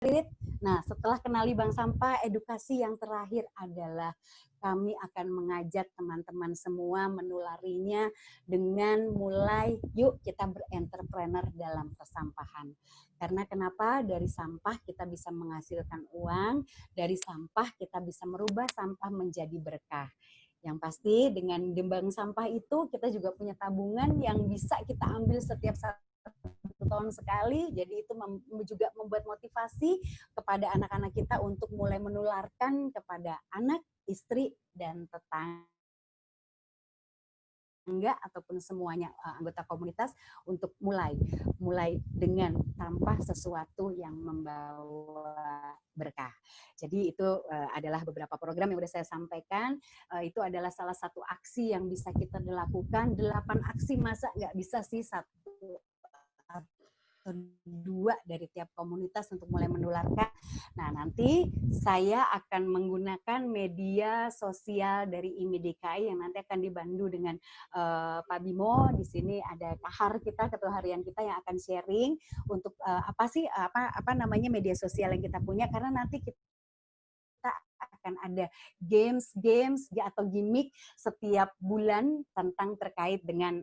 Rit. Nah, setelah kenali bank sampah, edukasi yang terakhir adalah kami akan mengajak teman-teman semua menularinya dengan mulai yuk kita berentrepreneur dalam persampahan. Karena kenapa? Dari sampah kita bisa menghasilkan uang, dari sampah kita bisa merubah sampah menjadi berkah. Yang pasti dengan bank sampah itu kita juga punya tabungan yang bisa kita ambil setiap 1 tahun sekali, jadi itu juga membuat motivasi kepada anak-anak kita untuk mulai menularkan kepada anak, istri, dan tetangga ataupun semuanya anggota komunitas untuk mulai dengan tanpa sesuatu yang membawa berkah. Jadi itu adalah beberapa program yang sudah saya sampaikan. Itu adalah salah satu aksi yang bisa kita lakukan. 8 aksi masa nggak bisa sih, 1 atau 2 dari tiap komunitas untuk mulai menularkan. Nah, nanti saya akan menggunakan media sosial dari IMI DKI yang nanti akan dibantu dengan Pak Bimo. Di sini ada Kahar kita, ketua harian kita yang akan sharing untuk apa namanya media sosial yang kita punya, karena nanti kita akan ada games atau gimmick setiap bulan tentang terkait dengan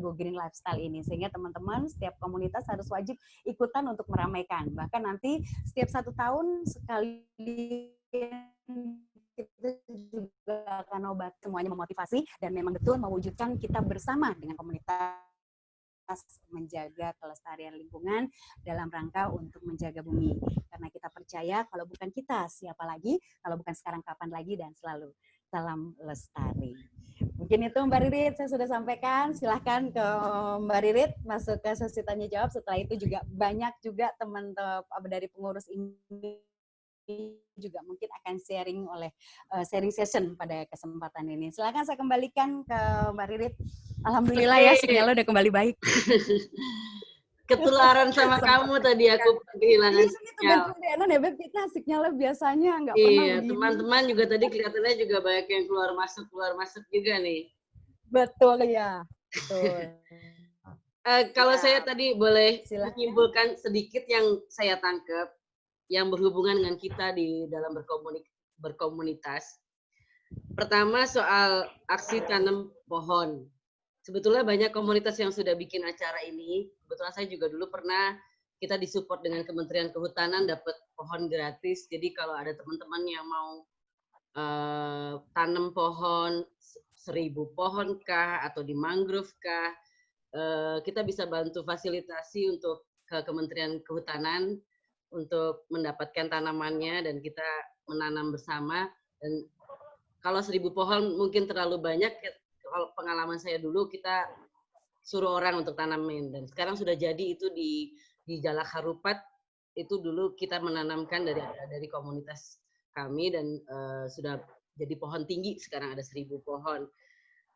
Go Green Lifestyle ini, sehingga teman-teman setiap komunitas harus wajib ikutan untuk meramaikan. Bahkan nanti setiap 1 tahun sekali kita juga akan obat semuanya memotivasi dan memang betul mewujudkan kita bersama dengan komunitas menjaga kelestarian lingkungan dalam rangka untuk menjaga bumi. Karena kita percaya kalau bukan kita, siapa lagi? Kalau bukan sekarang, kapan lagi? Dan selalu salam lestari. Mungkin itu Mbak Ririt saya sudah sampaikan. Silahkan ke Mbak Ririt masuk ke sesi tanya jawab. Setelah itu juga banyak juga teman-teman dari pengurus ini juga mungkin akan sharing session pada kesempatan ini. Silakan saya kembalikan ke Mbak Ririt. Alhamdulillah ya, sinyalnya udah kembali baik. Ketularan sama kamu tadi, aku kehilangan sinyal. Ya, Beb, kita sinyalnya biasanya nggak pernah Iya, begini. teman-teman juga tadi kelihatannya juga banyak yang keluar masuk juga nih. Betul ya, betul. Kalau saya tadi boleh Silakan. menyimpulkan sedikit yang saya tangkap, yang berhubungan dengan kita di dalam berkomunitas. Pertama soal aksi tanam pohon. Sebetulnya banyak komunitas yang sudah bikin acara ini. Kebetulan saya juga dulu pernah, kita disupport dengan Kementerian Kehutanan, dapat pohon gratis. Jadi kalau ada teman-teman yang mau tanam pohon 1000 pohon kah, atau di mangrove kah, kita bisa bantu fasilitasi untuk ke Kementerian Kehutanan untuk mendapatkan tanamannya dan kita menanam bersama. Dan kalau 1000 pohon mungkin terlalu banyak, kalau pengalaman saya dulu kita suruh orang untuk tanamin, dan sekarang sudah jadi itu di Jalak Harupat. Itu dulu kita menanamkan dari komunitas kami dan sudah jadi pohon tinggi, sekarang ada 1000 pohon.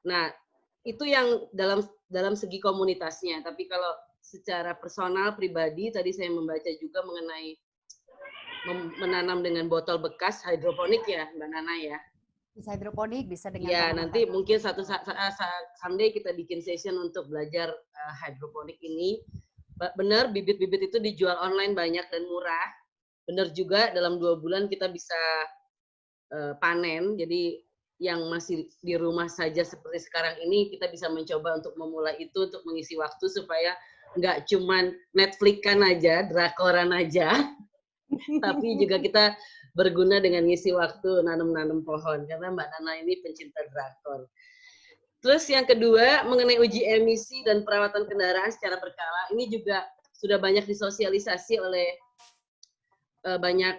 Nah, itu yang dalam segi komunitasnya. Tapi kalau secara personal pribadi, tadi saya membaca juga mengenai menanam dengan botol bekas hidroponik ya, Mbak Nana ya. Bisa hidroponik, bisa dengan ya, nanti mungkin satu someday kita bikin session untuk belajar hidroponik ini. Benar, bibit-bibit itu dijual online banyak dan murah. Benar juga, dalam 2 bulan kita bisa panen. Jadi yang masih di rumah saja seperti sekarang ini, kita bisa mencoba untuk memulai itu, untuk mengisi waktu supaya nggak cuman Netflix-kan aja, drakoran aja, tapi juga kita berguna dengan ngisi waktu nanam-nanam pohon, karena Mbak Nana ini pencinta drakor. Terus yang kedua, mengenai uji emisi dan perawatan kendaraan secara berkala, ini juga sudah banyak disosialisasi oleh banyak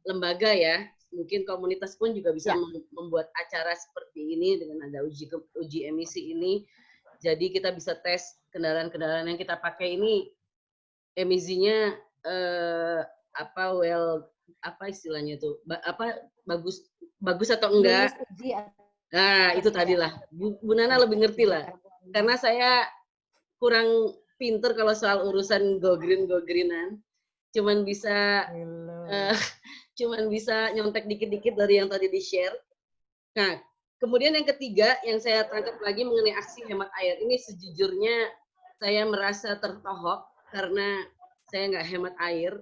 lembaga ya. Mungkin komunitas pun juga bisa membuat acara seperti ini dengan ada uji emisi ini. Jadi kita bisa tes kendaraan-kendaraan yang kita pakai ini emisinya apa istilahnya tuh, bagus atau enggak. Nah, itu tadilah Bu Nana lebih ngerti lah, karena saya kurang pinter kalau soal urusan go greenan, cuman bisa nyontek dikit-dikit dari yang tadi di share. Nah, kemudian yang ketiga yang saya tangkap lagi mengenai aksi hemat air ini, sejujurnya saya merasa tertohok karena saya nggak hemat air,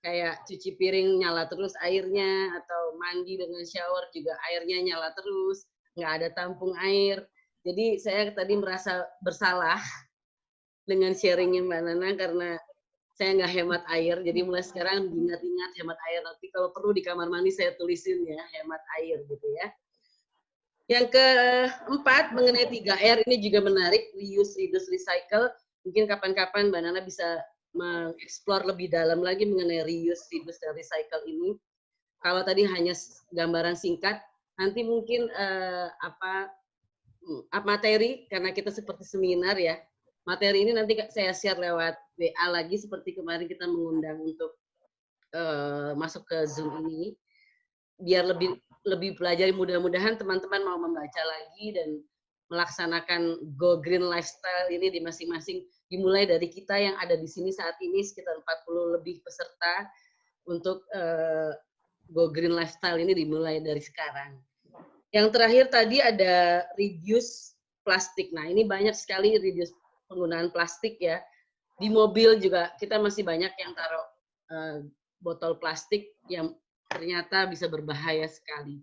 kayak cuci piring nyala terus airnya, atau mandi dengan shower juga airnya nyala terus, nggak ada tampung air. Jadi saya tadi merasa bersalah dengan sharingnya Mbak Nana karena saya nggak hemat air. Jadi mulai sekarang diingat-ingat hemat air. Nanti kalau perlu di kamar mandi saya tulisin ya, hemat air gitu ya. Yang keempat mengenai 3R ini juga menarik, reuse, reduce, recycle. Mungkin kapan-kapan Mbak Nana bisa mengeksplor lebih dalam lagi mengenai reuse, reduce, dan recycle ini. Kalau tadi hanya gambaran singkat, nanti mungkin materi, karena kita seperti seminar ya, materi ini nanti saya share lewat WA lagi, seperti kemarin kita mengundang untuk masuk ke Zoom ini, biar lebih pelajari, mudah-mudahan teman-teman mau membaca lagi dan melaksanakan Go Green Lifestyle ini di masing-masing, dimulai dari kita yang ada di sini saat ini, sekitar 40 lebih peserta, untuk Go Green Lifestyle ini dimulai dari sekarang. Yang terakhir tadi ada reduce plastik. Nah, ini banyak sekali reduce penggunaan plastik ya. Di mobil juga kita masih banyak yang taruh botol plastik yang ternyata bisa berbahaya sekali.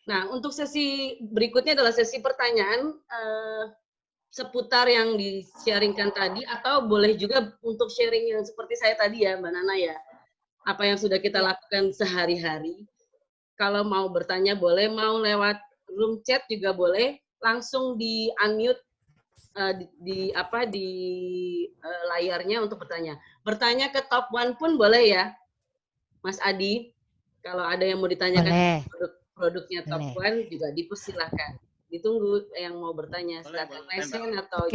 Nah, untuk sesi berikutnya adalah sesi pertanyaan seputar yang di-sharingkan tadi, atau boleh juga untuk sharing yang seperti saya tadi ya, Mbak Nana ya. Apa yang sudah kita lakukan sehari-hari. Kalau mau bertanya boleh, mau lewat room chat juga boleh, langsung di unmute di layarnya untuk bertanya. Bertanya ke top 1 pun boleh ya, Mas Adi. Kalau ada yang mau ditanyakan produknya top 1 juga dipersilahkan. Ditunggu yang mau bertanya, silakan lesen atau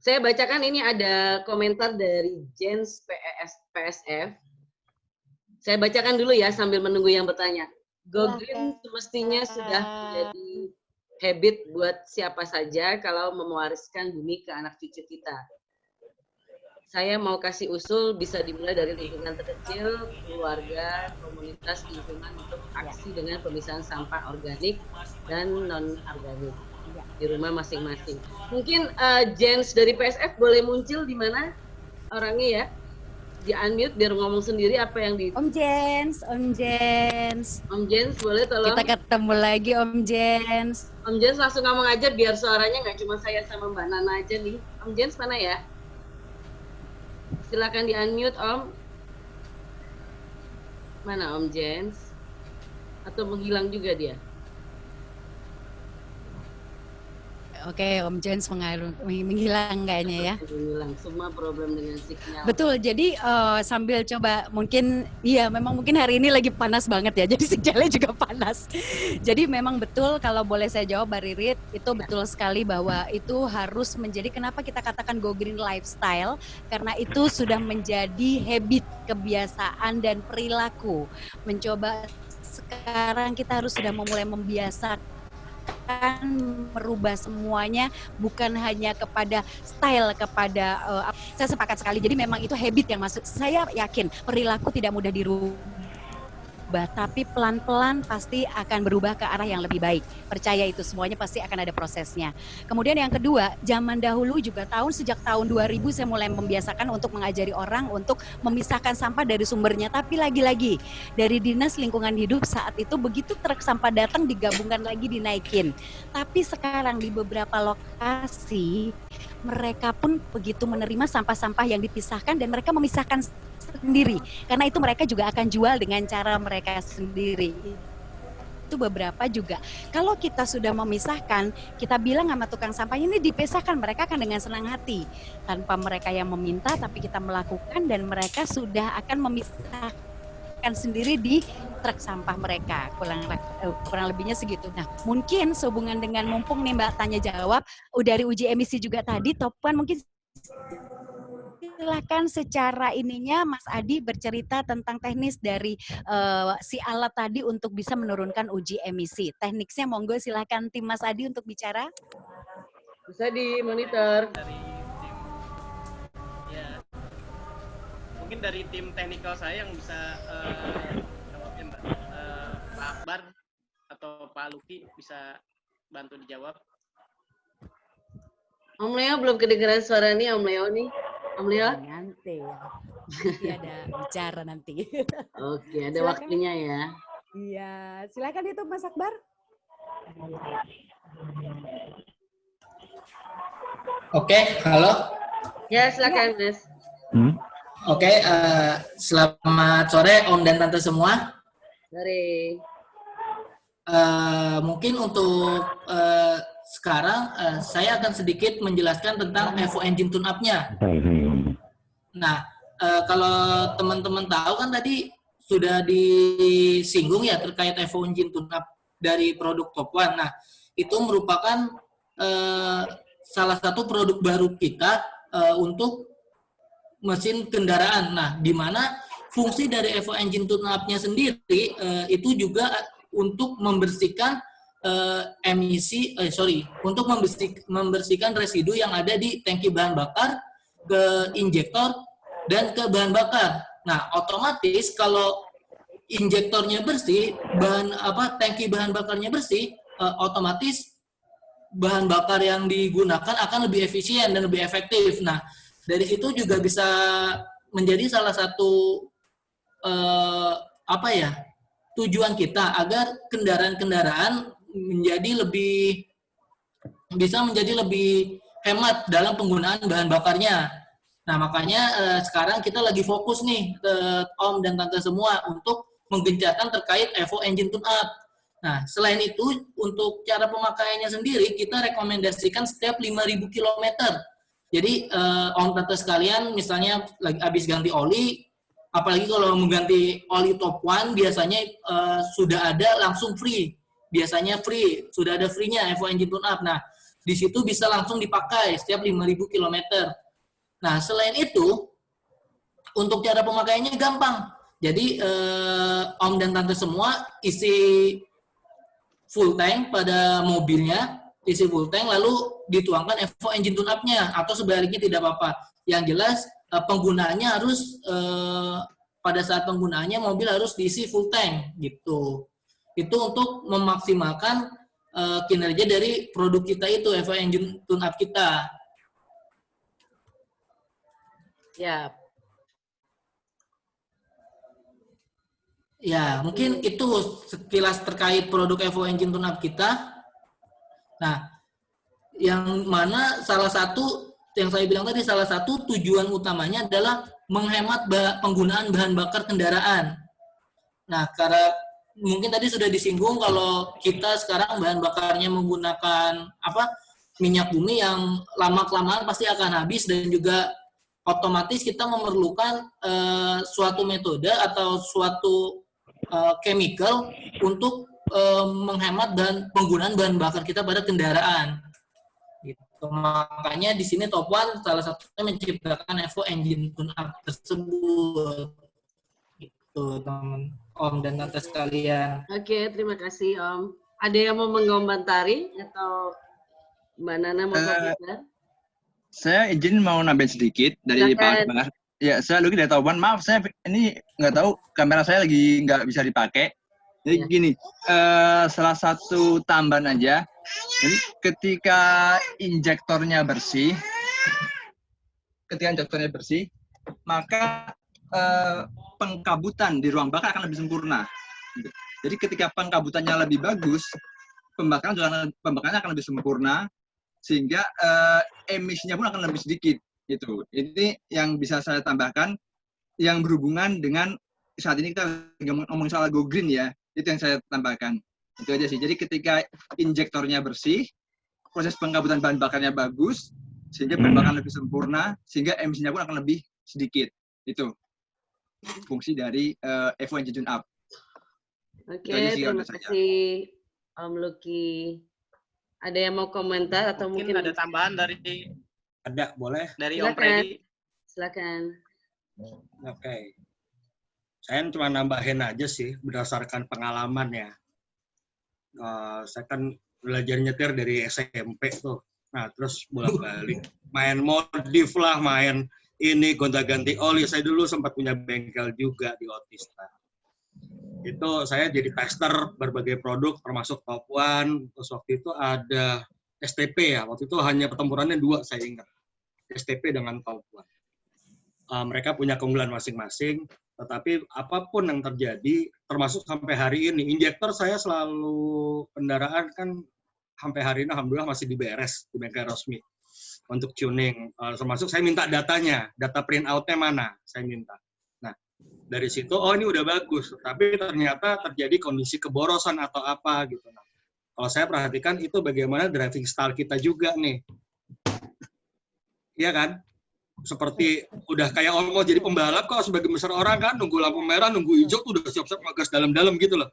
Saya bacakan, ini ada komentar dari Jens PSF. Saya bacakan dulu ya sambil menunggu yang bertanya. Go Green semestinya sudah menjadi habit buat siapa saja kalau mewariskan bumi ke anak cucu kita. Saya mau kasih usul, bisa dimulai dari lingkungan terkecil, keluarga, komunitas, lingkungan untuk aksi dengan pemisahan sampah organik dan non-organik di rumah masing-masing. Mungkin Jens dari PSF boleh muncul di mana orangnya ya? Di unmute biar ngomong sendiri apa yang di... Om Jens boleh tolong? Kita ketemu lagi Om Jens. Om Jens langsung ngomong aja biar suaranya nggak cuma saya sama Mbak Nana aja nih. Om Jens mana ya? Silakan di unmute Om. Mana Om Jens? Atau menghilang juga dia? Oke, Om Jens menghilang kayaknya ya. Menghilang, semua problem dengan signal. Betul, jadi sambil coba mungkin, iya memang mungkin hari ini lagi panas banget ya, jadi sinyalnya juga panas. Jadi memang betul kalau boleh saya jawab Mbak Ririt, itu betul sekali bahwa itu harus menjadi, kenapa kita katakan Go Green Lifestyle, karena itu sudah menjadi habit, kebiasaan dan perilaku. Mencoba sekarang kita harus sudah memulai membiasakan merubah semuanya, bukan hanya kepada style, kepada saya sepakat sekali. Jadi memang itu habit yang masuk. Saya yakin perilaku tidak mudah dirubah, tapi pelan-pelan pasti akan berubah ke arah yang lebih baik. Percaya itu, semuanya pasti akan ada prosesnya. Kemudian yang kedua, zaman dahulu juga sejak tahun 2000 saya mulai membiasakan untuk mengajari orang untuk memisahkan sampah dari sumbernya. Tapi lagi-lagi dari Dinas Lingkungan Hidup saat itu, begitu truk sampah datang digabungkan lagi, dinaikin. Tapi sekarang di beberapa lokasi mereka pun begitu menerima sampah-sampah yang dipisahkan dan mereka memisahkan sendiri, karena itu mereka juga akan jual dengan cara mereka sendiri. Itu beberapa juga. Kalau kita sudah memisahkan, kita bilang sama tukang sampah ini dipisahkan, mereka akan dengan senang hati. Tanpa mereka yang meminta, tapi kita melakukan dan mereka sudah akan memisahkan sendiri di truk sampah mereka. Kurang lebihnya segitu. Nah, mungkin sehubungan dengan mumpung nih Mbak tanya jawab, dari uji emisi juga tadi, Topan mungkin silakan secara ininya Mas Adi bercerita tentang teknis dari si alat tadi untuk bisa menurunkan uji emisi. Tekniknya monggo silakan tim Mas Adi untuk bicara. Bisa di monitor. Mungkin dari tim teknikal saya yang bisa jawabin Mbak. Pak Akbar atau Pak Luki bisa bantu dijawab. Om Leo belum kedengeran suara nih Om Leo nih. Om Leo? Nanti ada bicara nanti. Oke, ada Silakan. waktunya ya. Iya, silakan itu Mas Akbar. Oke, halo. Ya, silakan Mas. Oke, selamat sore Om dan Tante semua. Dari Mungkin untuk sekarang saya akan sedikit menjelaskan tentang Evo Engine Tune-up-nya. Nah, kalau teman-teman tahu kan tadi sudah disinggung ya terkait Evo Engine Tune-up dari produk Top One. Nah, itu merupakan salah satu produk baru kita untuk mesin kendaraan. Nah, di mana fungsi dari Evo Engine Tune-up-nya sendiri itu juga untuk membersihkan untuk membersihkan residu yang ada di tangki bahan bakar, ke injektor dan ke bahan bakar. Nah, otomatis kalau injektornya bersih, tangki bahan bakarnya bersih, otomatis bahan bakar yang digunakan akan lebih efisien dan lebih efektif. Nah, dari situ juga bisa menjadi salah satu tujuan kita agar kendaraan-kendaraan bisa menjadi lebih hemat dalam penggunaan bahan bakarnya. Nah, makanya sekarang kita lagi fokus nih Om dan Tante semua untuk menggencarkan terkait Evo Engine Tune-up. Nah, selain itu, untuk cara pemakaiannya sendiri, kita rekomendasikan setiap 5.000 km. Jadi, Om Tante sekalian, misalnya lagi habis ganti oli, apalagi kalau mengganti oli Top One, biasanya sudah ada langsung free. Biasanya free, sudah ada free-nya Evo Engine Tune-up. Nah, di situ bisa langsung dipakai setiap 5.000 km. Nah, selain itu, untuk cara pemakaiannya gampang. Jadi, Om dan Tante semua isi full tank pada mobilnya, isi full tank lalu dituangkan Evo Engine Tune-up-nya atau sebaliknya tidak apa-apa. Yang jelas penggunaannya harus pada saat penggunaannya mobil harus diisi full tank gitu. Itu untuk memaksimalkan kinerja dari produk kita itu Evo Engine Tune-up kita. ya. Ya, mungkin itu sekilas terkait produk Evo Engine Tune-up kita. Nah, yang mana salah satu yang saya bilang tadi, salah satu tujuan utamanya adalah menghemat penggunaan bahan bakar kendaraan. Nah, karena mungkin tadi sudah disinggung kalau kita sekarang bahan bakarnya menggunakan minyak bumi yang lama-kelamaan pasti akan habis, dan juga otomatis kita memerlukan suatu metode atau suatu chemical untuk menghemat penggunaan bahan bakar kita pada kendaraan. Gitu. Makanya di sini Top One salah satunya menciptakan Evo Engine Tune-up tersebut. Gitu, teman Om dan Tante sekalian. Oke, terima kasih Om. Ada yang mau mengomentari atau Mbak Nana mau komentar? Saya izin mau nambahin sedikit dari Pak Akbar. Ya, saya Luki dari Top One. Maaf, saya ini nggak tahu, kamera saya lagi nggak bisa dipakai. Jadi gini, salah satu tambahan aja. Jadi ketika injektornya bersih, maka pengkabutan di ruang bakar akan lebih sempurna. Jadi ketika pengkabutannya lebih bagus, pembakarannya akan lebih sempurna, sehingga emisinya pun akan lebih sedikit. Gitu. Ini yang bisa saya tambahkan, yang berhubungan dengan saat ini kita ngomong soal go green ya, itu yang saya tambahkan. Itu aja sih. Jadi ketika injektornya bersih, proses pengkabutan bahan bakarnya bagus, sehingga bahan bakar lebih sempurna, sehingga emisinya pun akan lebih sedikit. Itu fungsi dari Evo Engine Tune-up. Oke, terima kasih Om Luki. Ada yang mau komentar atau mungkin ada tambahan dari? Ada, boleh? Dari Om Freddy. Silakan. Oke. Saya cuma nambahin aja sih berdasarkan pengalaman ya. Saya kan belajar nyetir dari SMP tuh. Nah, terus bolak-balik main modif lah, main ini gonta-ganti oli. Saya dulu sempat punya bengkel juga di Otista. Itu saya jadi tester berbagai produk termasuk Top One. Terus waktu itu ada STP ya. Waktu itu hanya pertempurannya 2 saya ingat. STP dengan Top One. mereka punya keunggulan masing-masing. Tetapi apapun yang terjadi, termasuk sampai hari ini, injektor saya selalu kendaraan kan sampai hari ini alhamdulillah masih diberes di bengkel resmi untuk tuning. Termasuk saya minta datanya, data print out-nya mana, saya minta. Nah, dari situ, oh ini udah bagus. Tapi ternyata terjadi kondisi keborosan atau apa gitu. Nah, kalau saya perhatikan itu bagaimana driving style kita juga nih. Iya kan? Seperti udah kayak mau jadi pembalap kok sebagian besar orang kan nunggu lampu merah, nunggu hijau tuh udah siap-siap ngegas dalam-dalam gitu loh.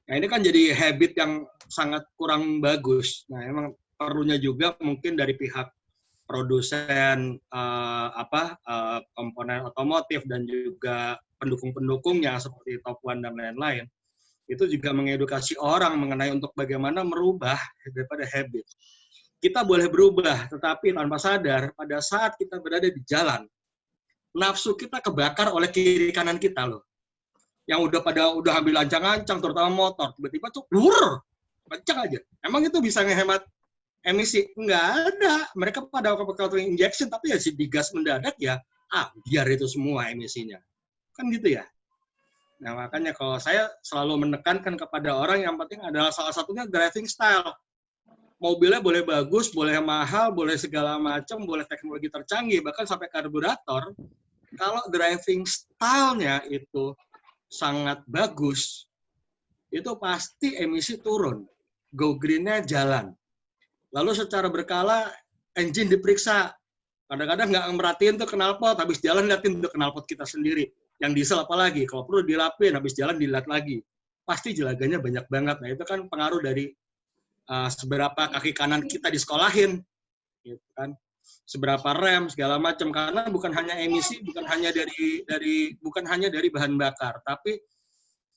Nah ini kan jadi habit yang sangat kurang bagus. Nah emang perlunya juga mungkin dari pihak produsen komponen otomotif dan juga pendukung-pendukungnya seperti Top One dan lain-lain itu juga mengedukasi orang mengenai untuk bagaimana merubah daripada habit. Kita boleh berubah, tetapi tanpa sadar, pada saat kita berada di jalan, nafsu kita kebakar oleh kiri kanan kita loh. Yang udah ambil ancang-ancang, terutama motor, tiba-tiba tuh, kencang aja. Emang itu bisa ngehemat emisi? Enggak ada. Mereka pada waktu injection, tapi ya si digas mendadak ya, biar itu semua emisinya. Kan gitu ya. Nah makanya kalau saya selalu menekankan kepada orang yang penting adalah salah satunya driving style. Mobilnya boleh bagus, boleh mahal, boleh segala macam, boleh teknologi tercanggih, bahkan sampai karburator. Kalau driving style-nya itu sangat bagus, itu pasti emisi turun. Go green-nya jalan. Lalu secara berkala, engine diperiksa. Kadang-kadang nggak merhatiin tuh knalpot, habis jalan liatin tuh knalpot kita sendiri. Yang diesel apalagi, kalau perlu dilapin, habis jalan dilihat lagi. Pasti jelaganya banyak banget. Nah itu kan pengaruh dari seberapa kaki kanan kita disekolahin, gitu kan? Seberapa rem segala macam, karena bukan hanya emisi, bukan hanya dari bahan bakar, tapi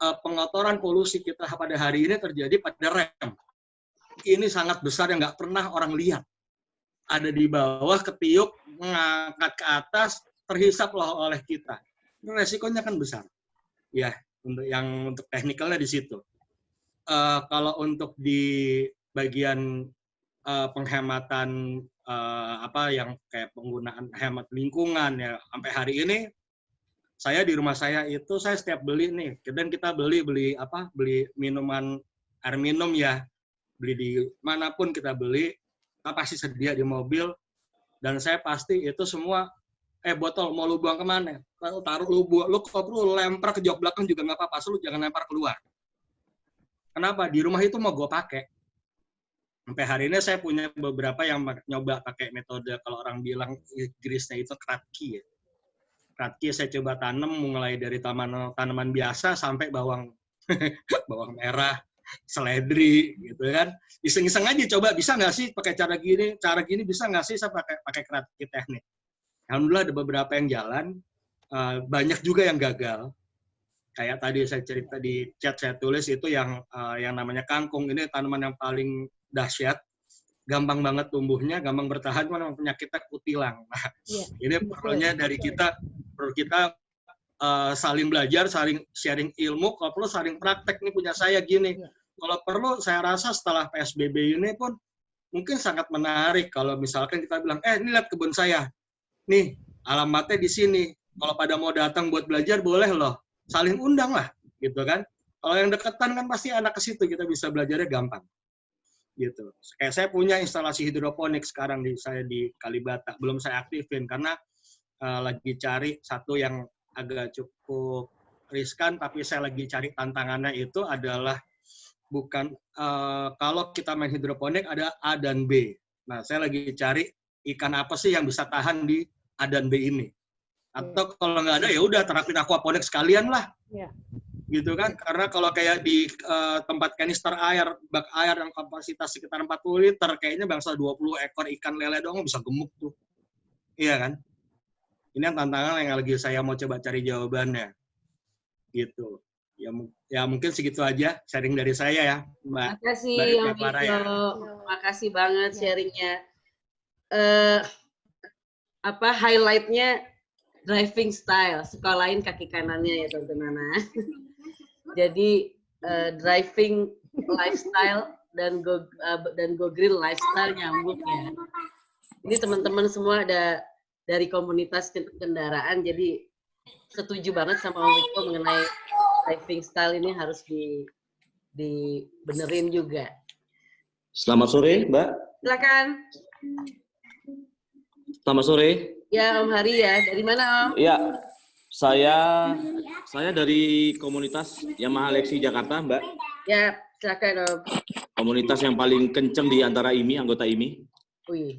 pengotoran polusi kita pada hari ini terjadi pada rem. Ini sangat besar yang nggak pernah orang lihat. Ada di bawah, ketiup, ngangkat ke atas, terhisap oleh kita. Resikonya kan besar, ya. Untuk teknikalnya di situ. Kalau untuk di bagian penghematan yang kayak penggunaan hemat lingkungan ya sampai hari ini saya di rumah saya itu saya setiap beli nih, dan kita beli minuman air minum ya, beli di manapun kita beli, kita pasti sedia di mobil, dan saya pasti itu semua botol mau lu buang kemana? Kalau taruh lu kalau perlu lempar ke jok belakang juga nggak apa-apa, lu jangan lempar keluar. Kenapa? Di rumah itu mau gue pakai. Sampai hari ini saya punya beberapa yang nyoba pakai metode, kalau orang bilang Inggrisnya itu kratki ya. Kratki saya coba tanam mulai dari tanaman biasa sampai bawang bawang merah, seledri gitu kan. Iseng-iseng aja coba, bisa nggak sih pakai cara gini bisa nggak sih saya pakai kratki teknik. Alhamdulillah ada beberapa yang jalan, banyak juga yang gagal. Kayak tadi saya cerita di chat saya tulis itu yang namanya kangkung, ini tanaman yang paling dahsyat, gampang banget tumbuhnya, gampang bertahan, cuma penyakitnya kutilang. Nah, ini perlunya dari kita, perlu kita saling belajar, saling sharing ilmu, kalau perlu saling praktek. Nih punya saya gini, kalau perlu saya rasa setelah PSBB ini pun mungkin sangat menarik kalau misalkan kita bilang, ini lihat kebun saya, nih alamatnya di sini, kalau pada mau datang buat belajar boleh loh. Saling undang lah, gitu kan. Kalau yang deketan kan pasti anak ke situ, kita bisa belajarnya gampang. Gitu. Kayak saya punya instalasi hidroponik sekarang saya di Kalibata, belum saya aktifin karena lagi cari satu yang agak cukup riskan, tapi saya lagi cari tantangannya itu adalah bukan kalau kita main hidroponik ada A dan B. Nah, saya lagi cari ikan apa sih yang bisa tahan di A dan B ini. Atau kalau nggak ada ya udah terapin aquaponik sekalian lah, gitu kan? Karena kalau kayak di tempat kanister air, bak air yang kapasitas sekitar 40 liter, kayaknya bangsa 20 ekor ikan lele doang bisa gemuk tuh, iya kan? Ini yang tantangan yang lagi saya mau coba cari jawabannya, gitu. Ya mungkin segitu aja sharing dari saya ya, Mbak. Makasih, Om Vito. Makasih banget sharingnya. Highlightnya driving style, sekolahin kaki kanannya ya Tante Nana. Jadi driving lifestyle dan go green lifestyle nyambung ya. Ini teman-teman semua ada dari komunitas kendaraan, jadi setuju banget sama Om Wiko mengenai driving style ini harus dibenerin juga. Selamat sore, Mbak. Silakan. Selamat sore. Ya, Om Hari ya. Dari mana, Om? Ya, saya dari komunitas Yamaha Lexi Jakarta, Mbak. Ya, silakan, Om. Komunitas yang paling kenceng di antara IMI, anggota IMI. Wih.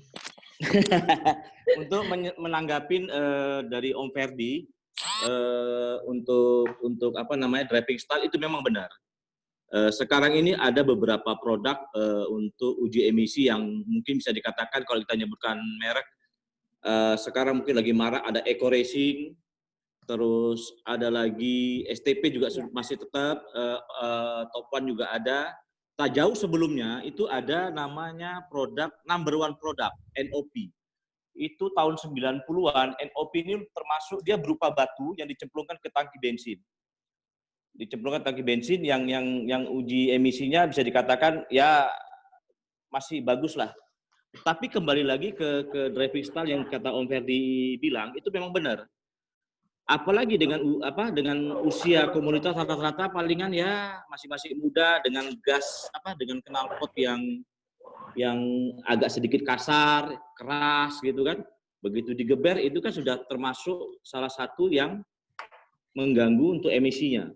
Untuk menanggapin dari Om Ferdi, untuk apa namanya driving style itu memang benar. Sekarang ini ada beberapa produk untuk uji emisi yang mungkin bisa dikatakan kalau kita nyebutkan merek, sekarang mungkin lagi marak, ada Eco Racing, terus ada lagi STP juga masih tetap, Top One juga ada. Tak jauh sebelumnya itu ada namanya produk number one produk NOP. Itu tahun 90-an, NOP ini termasuk dia berupa batu yang dicemplungkan ke tangki bensin. Dicemplungkan tangki bensin yang uji emisinya bisa dikatakan ya masih bagus lah. Tapi kembali lagi ke driving style yang kata Om Ferdi bilang itu memang benar. Apalagi dengan usia komunitas rata-rata palingan ya masih muda, dengan gas dengan knalpot yang agak sedikit kasar, keras gitu kan. Begitu digeber itu kan sudah termasuk salah satu yang mengganggu untuk emisinya.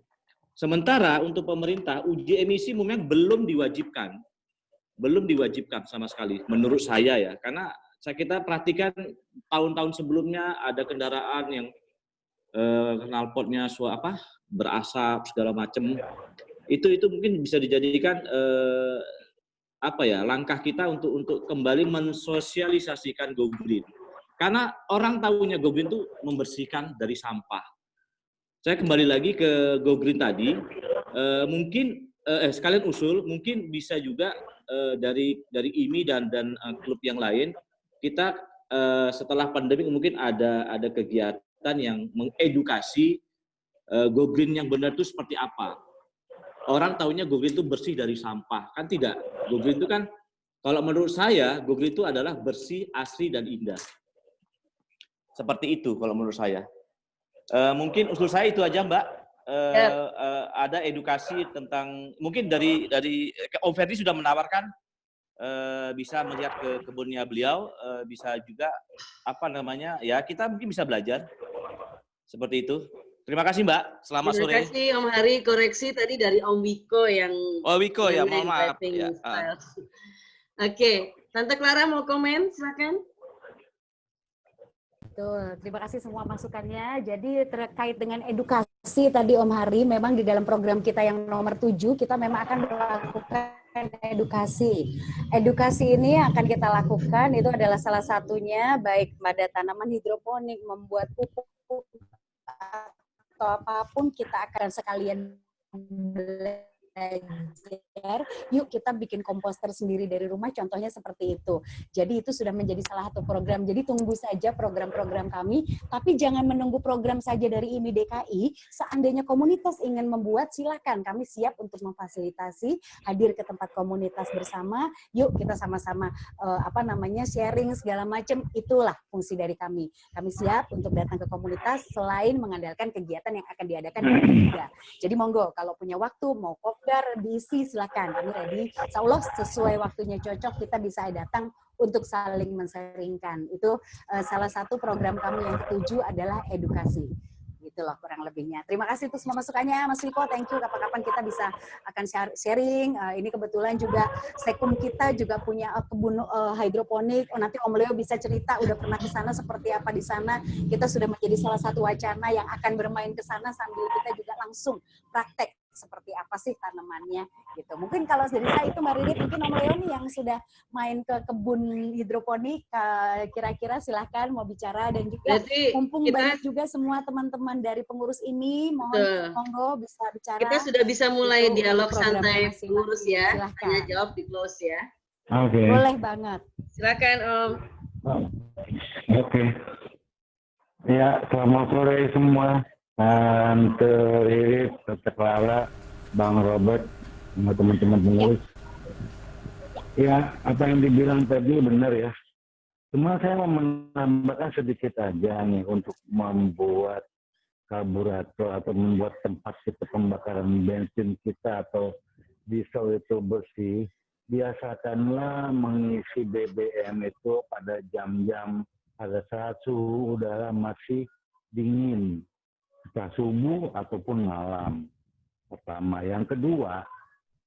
Sementara untuk pemerintah uji emisi memang belum diwajibkan sama sekali menurut saya ya, karena kita perhatikan tahun-tahun sebelumnya ada kendaraan yang knalpotnya berasap segala macam. Itu mungkin bisa dijadikan langkah kita untuk kembali mensosialisasikan Go Green. Karena orang tahunya Go Green itu membersihkan dari sampah. Saya kembali lagi ke Go Green tadi, mungkin sekalian usul, mungkin bisa juga dari IMI dan klub yang lain, kita setelah pandemi mungkin ada kegiatan yang mengedukasi Go Green yang benar itu seperti apa. Orang tahunya Go Green itu bersih dari sampah, kan tidak. Go Green itu kan, kalau menurut saya, Go Green itu adalah bersih, asri, dan indah. Seperti itu kalau menurut saya. Mungkin usul saya itu aja, Mbak. Ada edukasi tentang, mungkin dari Om Ferdi sudah menawarkan, bisa melihat ke kebunnya beliau, bisa juga ya kita mungkin bisa belajar seperti itu. Terima kasih Mbak, selamat sore. Terima kasih Om Hari, koreksi tadi dari Om Wiko yang Wiko ya, mohon maaf ya. Oke, Tante Clara mau komen, silakan. Betul, terima kasih semua masukannya. Jadi terkait dengan edukasi tadi Om Hari, memang di dalam program kita yang nomor 7, kita memang akan melakukan edukasi. Edukasi ini akan kita lakukan, itu adalah salah satunya baik pada tanaman hidroponik, membuat pupuk, atau apapun kita akan sekalian belajar. Yuk kita bikin komposter sendiri dari rumah, contohnya seperti itu. Jadi itu sudah menjadi salah satu program. Jadi tunggu saja program-program kami, tapi jangan menunggu program saja dari IMI DKI. Seandainya komunitas ingin membuat, silakan, kami siap untuk memfasilitasi, hadir ke tempat komunitas bersama. Yuk kita sama-sama sharing segala macam. Itulah fungsi dari kami. Kami siap untuk datang ke komunitas selain mengandalkan kegiatan yang akan diadakan di Bunda. Jadi monggo kalau punya waktu mau diisi, silakan, kami ready. Insya Allah sesuai waktunya cocok kita bisa datang untuk saling men-sharingkan. Itu salah satu program kami yang ke-7 adalah edukasi. Itulah kurang lebihnya. Terima kasih untuk semua masukannya, Mas Wiko. Thank you. Kapan-kapan kita bisa akan sharing. Ini kebetulan juga Sekum kita juga punya kebun hidroponik. Nanti Om Leo bisa cerita udah pernah ke sana seperti apa di sana. Kita sudah menjadi salah satu wacana yang akan bermain ke sana sambil kita juga langsung praktek seperti apa sih tanamannya gitu. Mungkin kalau dari saya itu Mbak Ridit, mungkin Om Leo nih yang sudah main ke kebun hidroponik, kira-kira silahkan mau bicara, dan juga mumpung banyak juga semua teman-teman dari pengurus ini, mohon monggo bisa bicara. Kita sudah bisa mulai dialog santai pengurus ya, tanya jawab di close ya. Oke. Boleh banget. Silakan Om. Oke. Ya, selamat sore semua. Tante Ridit, Tante Clara, Bang Robert, sama teman-teman pengurus. Ya, apa yang dibilang tadi benar ya. Cuma saya mau menambahkan sedikit aja nih untuk membuat karburator atau membuat tempat kita pembakaran bensin kita atau diesel itu bersih. Biasakanlah mengisi BBM itu pada jam-jam pada saat suhu udara masih dingin, entah subuh ataupun malam. Pertama, yang kedua,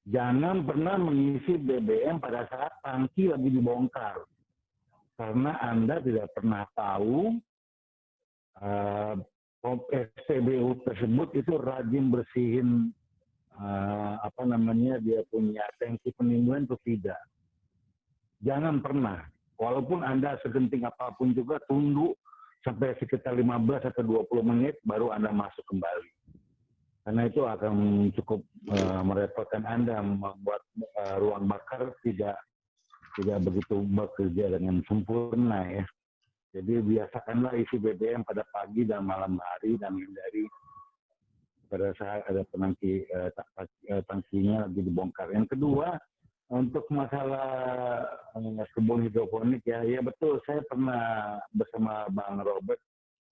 jangan pernah mengisi BBM pada saat tangki lagi dibongkar. Karena Anda tidak pernah tahu SPBU tersebut itu rajin bersihin dia punya tangki penimbunan atau tidak. Jangan pernah. Walaupun Anda segenting apapun juga tunggu sampai sekitar 15 atau 20 menit baru Anda masuk kembali. Karena itu akan cukup merepotkan Anda, membuat ruang bakar tidak begitu bekerja dengan sempurna ya. Jadi biasakanlah isi BBM pada pagi dan malam hari dan hindari pada saat ada tangkinya lagi dibongkar. Yang kedua, untuk masalah kebun hidroponik ya betul, saya pernah bersama Bang Robert,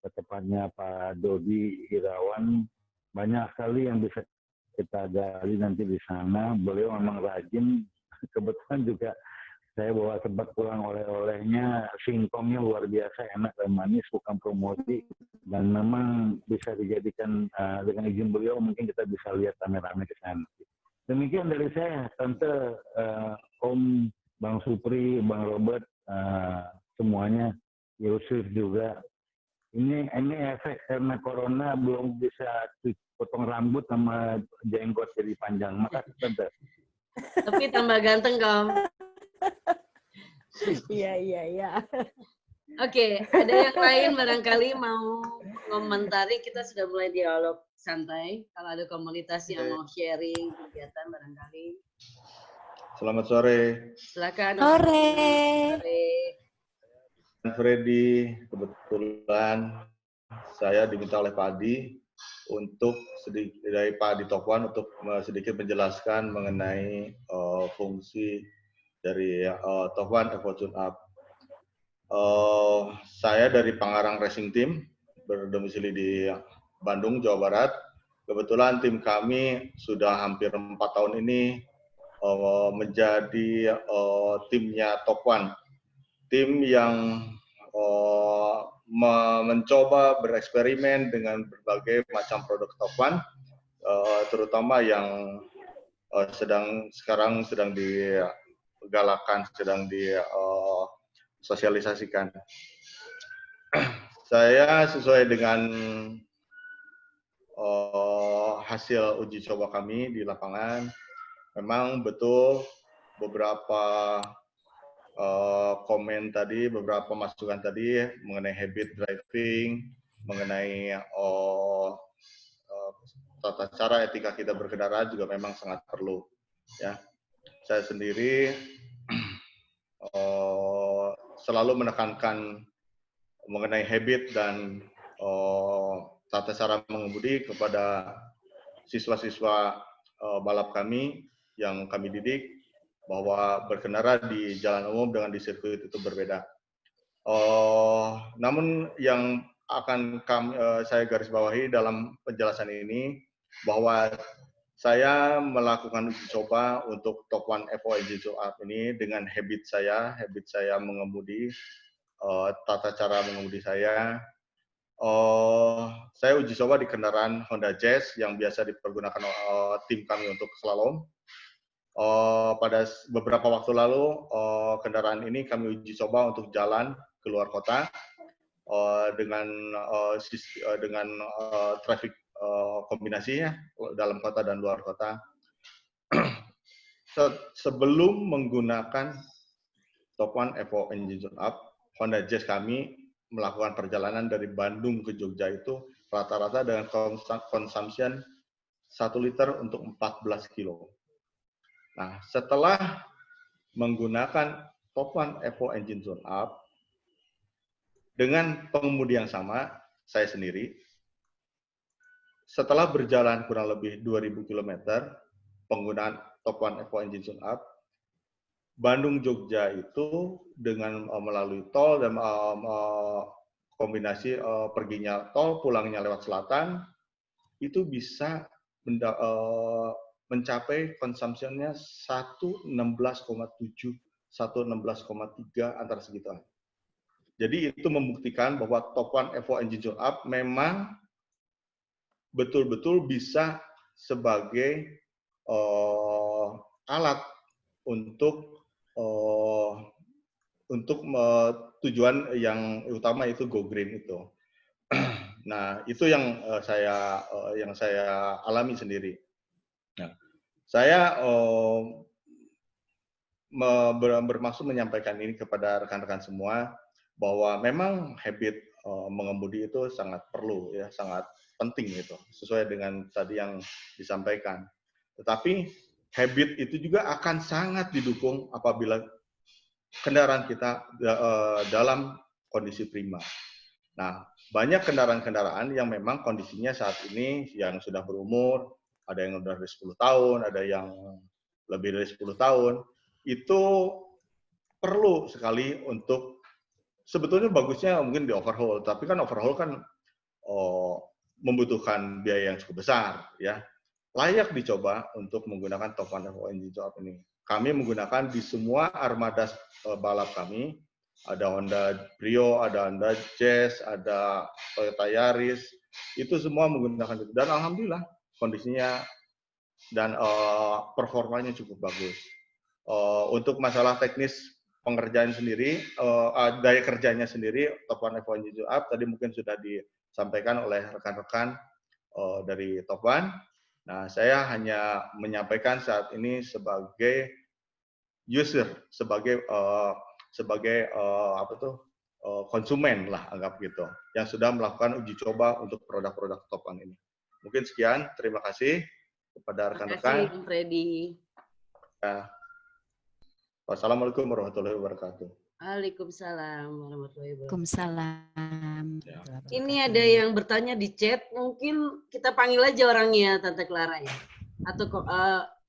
tepatnya Pak Dodi Irawan, banyak sekali yang bisa kita gali nanti di sana. Beliau memang rajin, kebetulan juga saya bawa sempat pulang oleh-olehnya, singkongnya luar biasa enak dan manis, bukan promosi, dan memang bisa dijadikan dengan izin beliau mungkin kita bisa lihat rame-rame ke sana. Demikian dari saya, Tante, Om, Bang Supri, Bang Robert, semuanya, Yusuf juga. Ini efek karena corona belum bisa potong rambut sama jenggot jadi panjang. Makasih, Tante. Tapi tambah ganteng, Kom. Iya. Oke, ada yang lain barangkali mau komentari, kita sudah mulai dialog santai. Kalau ada komunitas yang mau sharing kegiatan barangkali. Selamat sore. Silakan. Sore. Freddy, kebetulan saya diminta oleh Pak Adi untuk dari Pak Adi Tokwan untuk sedikit menjelaskan mengenai fungsi dari Tokwan Evo Tune Up. Saya dari Pangarang Racing Team, berdomisili di Bandung, Jawa Barat. Kebetulan tim kami sudah hampir 4 tahun ini menjadi timnya Tokwan. Tim yang mencoba bereksperimen dengan berbagai macam produk Tokwan, terutama yang sekarang sedang digalakan, sedang disosialisasikan. Saya sesuai dengan hasil uji coba kami di lapangan, memang betul beberapa komen tadi, beberapa masukan tadi mengenai habit driving, mengenai tata cara etika kita berkendara juga memang sangat perlu. Ya, saya sendiri selalu menekankan mengenai habit dan tata cara mengemudi kepada siswa-siswa balap kami yang kami didik, bahwa berkendara di jalan umum dengan di sirkuit itu berbeda. Namun yang akan saya garis bawahi dalam penjelasan ini, bahwa saya melakukan uji coba untuk Tokwan Evo Engine Tune Up ini dengan habit saya mengemudi, tata cara mengemudi saya. Saya uji coba di kendaraan Honda Jazz yang biasa dipergunakan tim kami untuk slalom. Pada beberapa waktu lalu, kendaraan ini kami uji coba untuk jalan ke luar kota dengan traffic kombinasinya dalam kota dan luar kota. Sebelum menggunakan Tokwan Evo Engine Tune Up, Honda Jazz kami melakukan perjalanan dari Bandung ke Jogja itu rata-rata dengan consumption 1 liter untuk 14 kilo. Nah, setelah menggunakan Tokwan Evo Engine Tune Up dengan pengemudi yang sama, saya sendiri, setelah berjalan kurang lebih 2000 km penggunaan Tokwan Evo Engine Tune Up, Bandung Jogja itu dengan melalui tol dan kombinasi perginya tol, pulangnya lewat selatan, itu bisa mencapai konsumsinya 116,7, 116,3 antara segituan. Jadi itu membuktikan bahwa Top One Evo Engine Tune Up memang betul-betul bisa sebagai alat untuk tujuan yang utama itu go green itu. Nah, itu yang saya alami sendiri. Nah, saya bermaksud menyampaikan ini kepada rekan-rekan semua bahwa memang habit mengemudi itu sangat perlu, ya, sangat penting gitu, sesuai dengan tadi yang disampaikan. Tetapi habit itu juga akan sangat didukung apabila kendaraan kita dalam kondisi prima. Nah, banyak kendaraan-kendaraan yang memang kondisinya saat ini yang sudah berumur, ada yang sudah dari 10 tahun, ada yang lebih dari 10 tahun, itu perlu sekali untuk, sebetulnya bagusnya mungkin di overhaul, tapi kan overhaul kan membutuhkan biaya yang cukup besar, ya. Layak dicoba untuk menggunakan Top One Evo Engine Tune Up ini. Kami menggunakan di semua armada balap kami, ada Honda Brio, ada Honda Jazz, ada Toyota Yaris, itu semua menggunakan itu. Dan alhamdulillah kondisinya dan performanya cukup bagus. Untuk masalah teknis pengerjaan sendiri, daya kerjanya sendiri, Top One Evo Engine Tune Up tadi mungkin sudah disampaikan oleh rekan-rekan dari Top One. Nah, saya hanya menyampaikan saat ini sebagai user, sebagai konsumen lah, anggap gitu, yang sudah melakukan uji coba untuk produk-produk Top One ini. Mungkin sekian, terima kasih kepada rekan-rekan. Terima kasih, Freddy. Ya. Wassalamualaikum warahmatullahi wabarakatuh. Waalaikumsalam warahmatullahi wabarakatuh. Waalaikumsalam. Ya. Ini ada yang bertanya di chat, mungkin kita panggil aja orangnya, Tante Clara ya, atau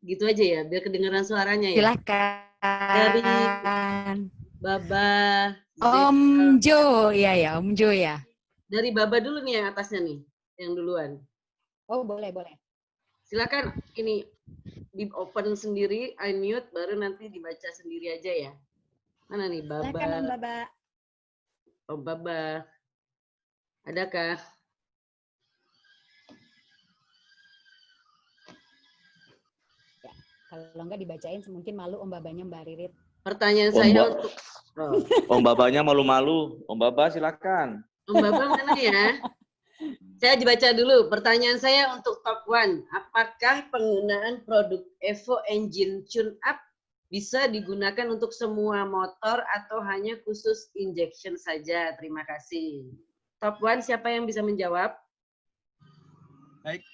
gitu aja ya, biar kedengaran suaranya ya. Silakan. Dari Baba. Om Jo, iya ya, Om Jo ya. Dari Baba dulu nih yang atasnya nih, yang duluan. Oh, boleh, boleh. Silakan, ini di open sendiri, unmute, baru nanti dibaca sendiri aja ya. Mana nih Baba? Silakan Om Baba. Om Baba. Adakah? Ya, kalau enggak dibacain mungkin malu Om Babanya Mbak Ririt. Pertanyaan saya untuk Om Babanya malu-malu. Om Baba silakan. Om Baba mana ya? Saya dibaca dulu. Pertanyaan saya untuk Top One. Apakah penggunaan produk Evo Engine Tune Up bisa digunakan untuk semua motor atau hanya khusus injection saja? Terima kasih. Top One, siapa yang bisa menjawab? Baik,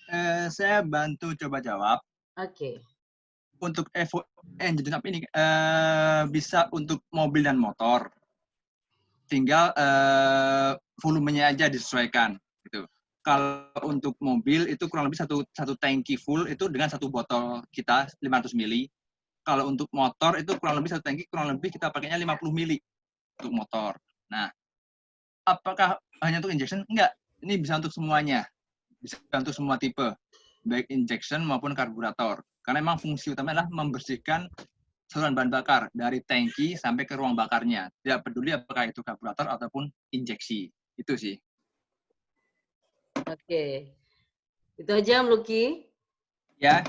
saya bantu coba jawab. Oke. Untuk Evo Engine Tune Up ini bisa untuk mobil dan motor. Tinggal volumenya aja disesuaikan. Gitu. Kalau untuk mobil itu kurang lebih satu tangki full itu dengan satu botol kita 500 ml. Kalau untuk motor itu kurang lebih satu tangki kurang lebih kita pakainya 50 ml untuk motor. Nah, apakah hanya untuk injection? Enggak. Ini bisa untuk semuanya. Bisa untuk semua tipe, baik injection maupun karburator. Karena memang fungsi utama adalah membersihkan saluran bahan bakar dari tangki sampai ke ruang bakarnya. Tidak peduli apakah itu karburator ataupun injeksi. Itu sih. Oke. Itu aja Om Luki? Ya,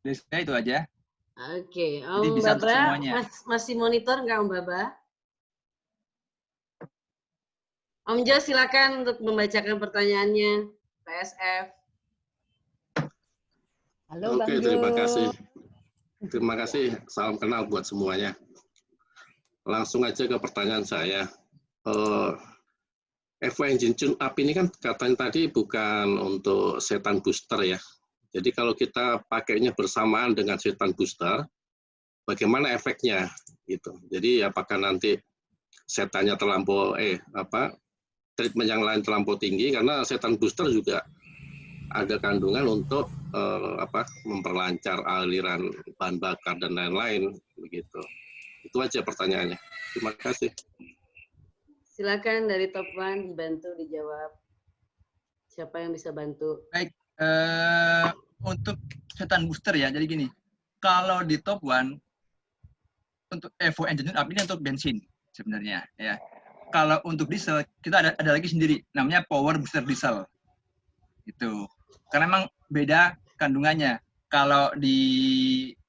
dari saya itu aja. Oke. Jadi Om bisa untuk Baba, semuanya. masih monitor nggak Om Baba? Om Jo silakan untuk membacakan pertanyaannya. PSF. Halo Bang Oke, Jo. terima kasih. Terima kasih. Salam kenal buat semuanya. Langsung aja ke pertanyaan saya. Evo Engine Tune Up ini kan katanya tadi bukan untuk setan booster ya. Jadi kalau kita pakainya bersamaan dengan setan booster, bagaimana efeknya? Gitu. Jadi apakah nanti setannya terlampau treatment yang lain terlampau tinggi, karena setan booster juga ada kandungan untuk memperlancar aliran bahan bakar dan lain-lain begitu. Itu aja pertanyaannya. Terima kasih. Silakan dari Top One dibantu dijawab. Siapa yang bisa bantu? Baik, untuk setan booster ya, jadi gini, kalau di Top One, untuk Evo Engine Up ini untuk bensin sebenarnya ya. Kalau untuk diesel, kita ada lagi sendiri, namanya Power Booster Diesel. Itu. Karena memang beda kandungannya. Kalau di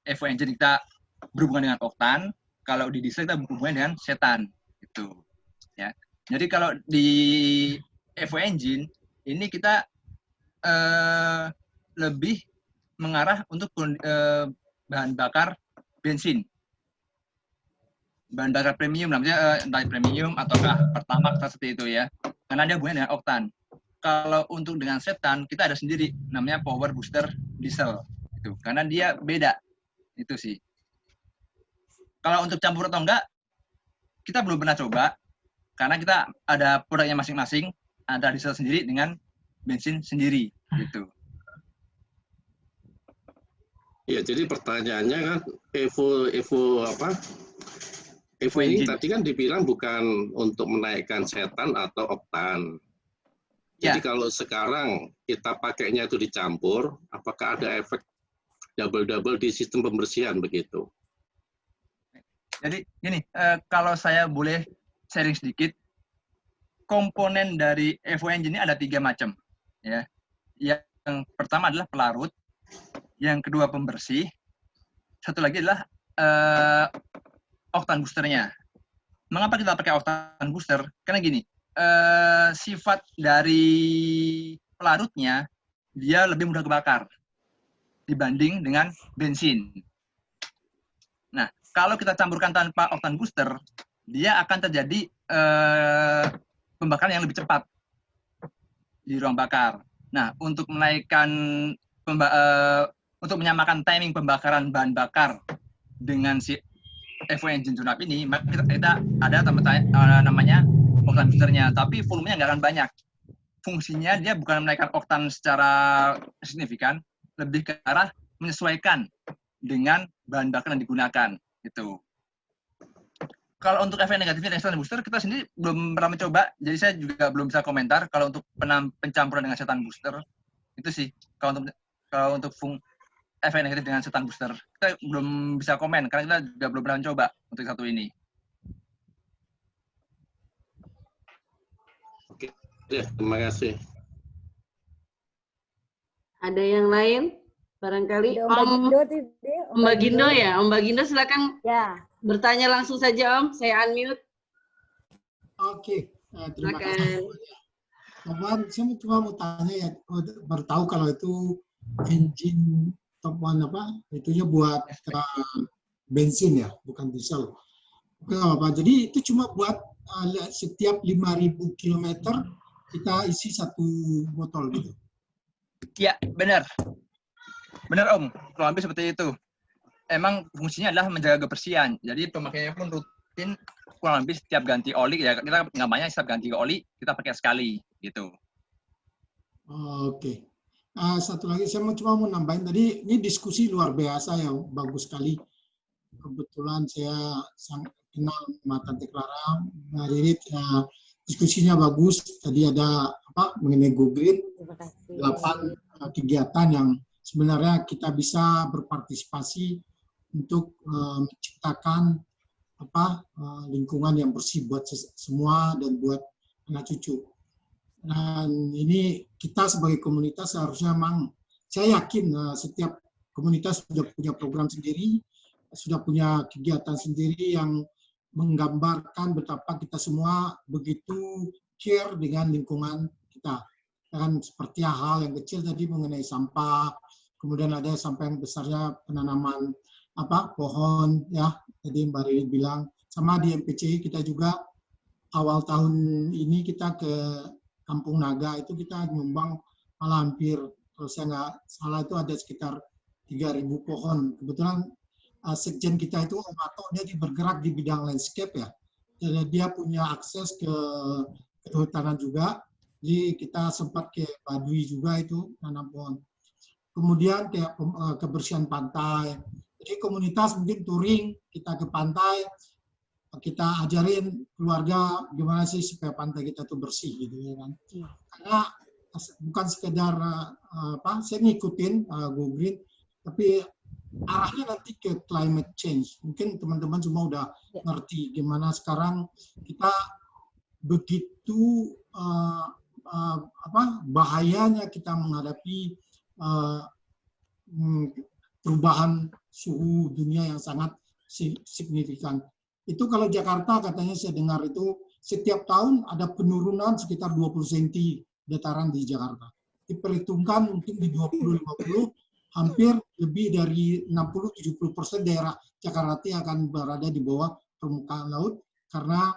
Evo Engine kita berhubungan dengan oktan, kalau di diesel kita berhubungan dengan setan. Itu. Ya. Jadi kalau di Evo Engine, ini kita lebih mengarah untuk bahan bakar bensin. Bahan bakar premium, namanya entah premium ataukah Pertamax seperti itu ya. Karena dia hubungannya dengan oktan. Kalau untuk dengan setan, kita ada sendiri, namanya Power Booster Diesel. Itu. Karena dia beda. Itu sih. Kalau untuk campur atau enggak, kita belum pernah coba. Karena kita ada produknya masing-masing, ada diesel sendiri dengan bensin sendiri. Gitu. Ya, jadi pertanyaannya kan Evo ini tadi kan dibilang bukan untuk menaikkan setan atau oktan. Jadi kalau sekarang kita pakainya itu dicampur, apakah ada efek double-double di sistem pembersihan begitu? Jadi gini, kalau saya boleh sharing sedikit, komponen dari Evo Engine ini ada 3 macam. Ya. Yang pertama adalah pelarut, yang kedua pembersih, satu lagi adalah oktan boosternya. Mengapa kita pakai oktan booster? Karena gini, sifat dari pelarutnya, dia lebih mudah kebakar dibanding dengan bensin. Nah, kalau kita campurkan tanpa oktan booster, dia akan terjadi pembakaran yang lebih cepat di ruang bakar. Nah, untuk menaikkan, untuk menyamakan timing pembakaran bahan bakar dengan si Evo Engine Tune Up ini, maka kita ada namanya oktan boosternya, tapi volumenya nggak akan banyak. Fungsinya dia bukan menaikkan oktan secara signifikan, lebih ke arah menyesuaikan dengan bahan bakar yang digunakan. Gitu. Kalau untuk efek negatifnya setan booster, kita sendiri belum pernah mencoba, jadi saya juga belum bisa komentar. Kalau untuk pencampuran dengan setan booster, itu sih. Kalau untuk efek negatif dengan setan booster, kita belum bisa komen, karena kita juga belum pernah mencoba untuk satu ini. Oke, ya, terima kasih. Ada yang lain? Barangkali Om Bagindo ya? Om Bagindo silakan ya. Bertanya langsung saja Om, saya unmute. Oke, terima kasih. Bapak, saya cuma mau tanya ya, baru tahu kalau itu engine Top One itunya buat bensin ya, bukan diesel. Oke, Bapak. Jadi itu cuma buat setiap 5.000 km kita isi satu botol gitu. Ya, benar. Benar Om, kurang lebih seperti itu. Emang fungsinya adalah menjaga kebersihan. Jadi pemakaiannya pun rutin, kurang lebih setiap ganti oli ya. Kita nggak banyak, setiap ganti oli kita pakai sekali gitu. Oke. Satu lagi saya cuma mau nambahin tadi, ini diskusi luar biasa ya, bagus sekali. Kebetulan saya sangat kenal sama Tante Clara, Mbak Ririt, diskusinya bagus. Tadi ada mengenai GoGrid, 8 kegiatan yang sebenarnya kita bisa berpartisipasi untuk menciptakan lingkungan yang bersih buat semua dan buat anak cucu. Dan ini kita sebagai komunitas seharusnya memang, saya yakin setiap komunitas sudah punya program sendiri, sudah punya kegiatan sendiri yang menggambarkan betapa kita semua begitu care dengan lingkungan kita. Dan seperti hal yang kecil tadi mengenai sampah, kemudian ada sampah yang besarnya penanaman pohon ya, tadi Mbak Rini bilang, sama di MPCI kita juga awal tahun ini kita ke Kampung Naga itu kita nyumbang malah hampir, kalau saya nggak salah itu ada sekitar 3.000 pohon. Kebetulan sekjen kita itu Om Ato, dia bergerak di bidang landscape ya, jadi dia punya akses ke kehutanan juga. Jadi kita sempat ke Baduy juga itu nanam pohon. Kemudian kayak kebersihan pantai. Jadi komunitas mungkin touring, kita ke pantai, kita ajarin keluarga gimana sih supaya pantai kita tuh bersih gitu ya kan. Karena bukan sekedar saya ngikutin Go Green, tapi arahnya nanti ke climate change. Mungkin teman-teman semua udah ngerti gimana sekarang kita begitu bahayanya kita menghadapi perubahan suhu dunia yang sangat signifikan. Itu kalau Jakarta katanya saya dengar itu setiap tahun ada penurunan sekitar 20 cm dataran di Jakarta. Diperhitungkan mungkin di 2050 hampir lebih dari 60-70% daerah Jakarta akan berada di bawah permukaan laut karena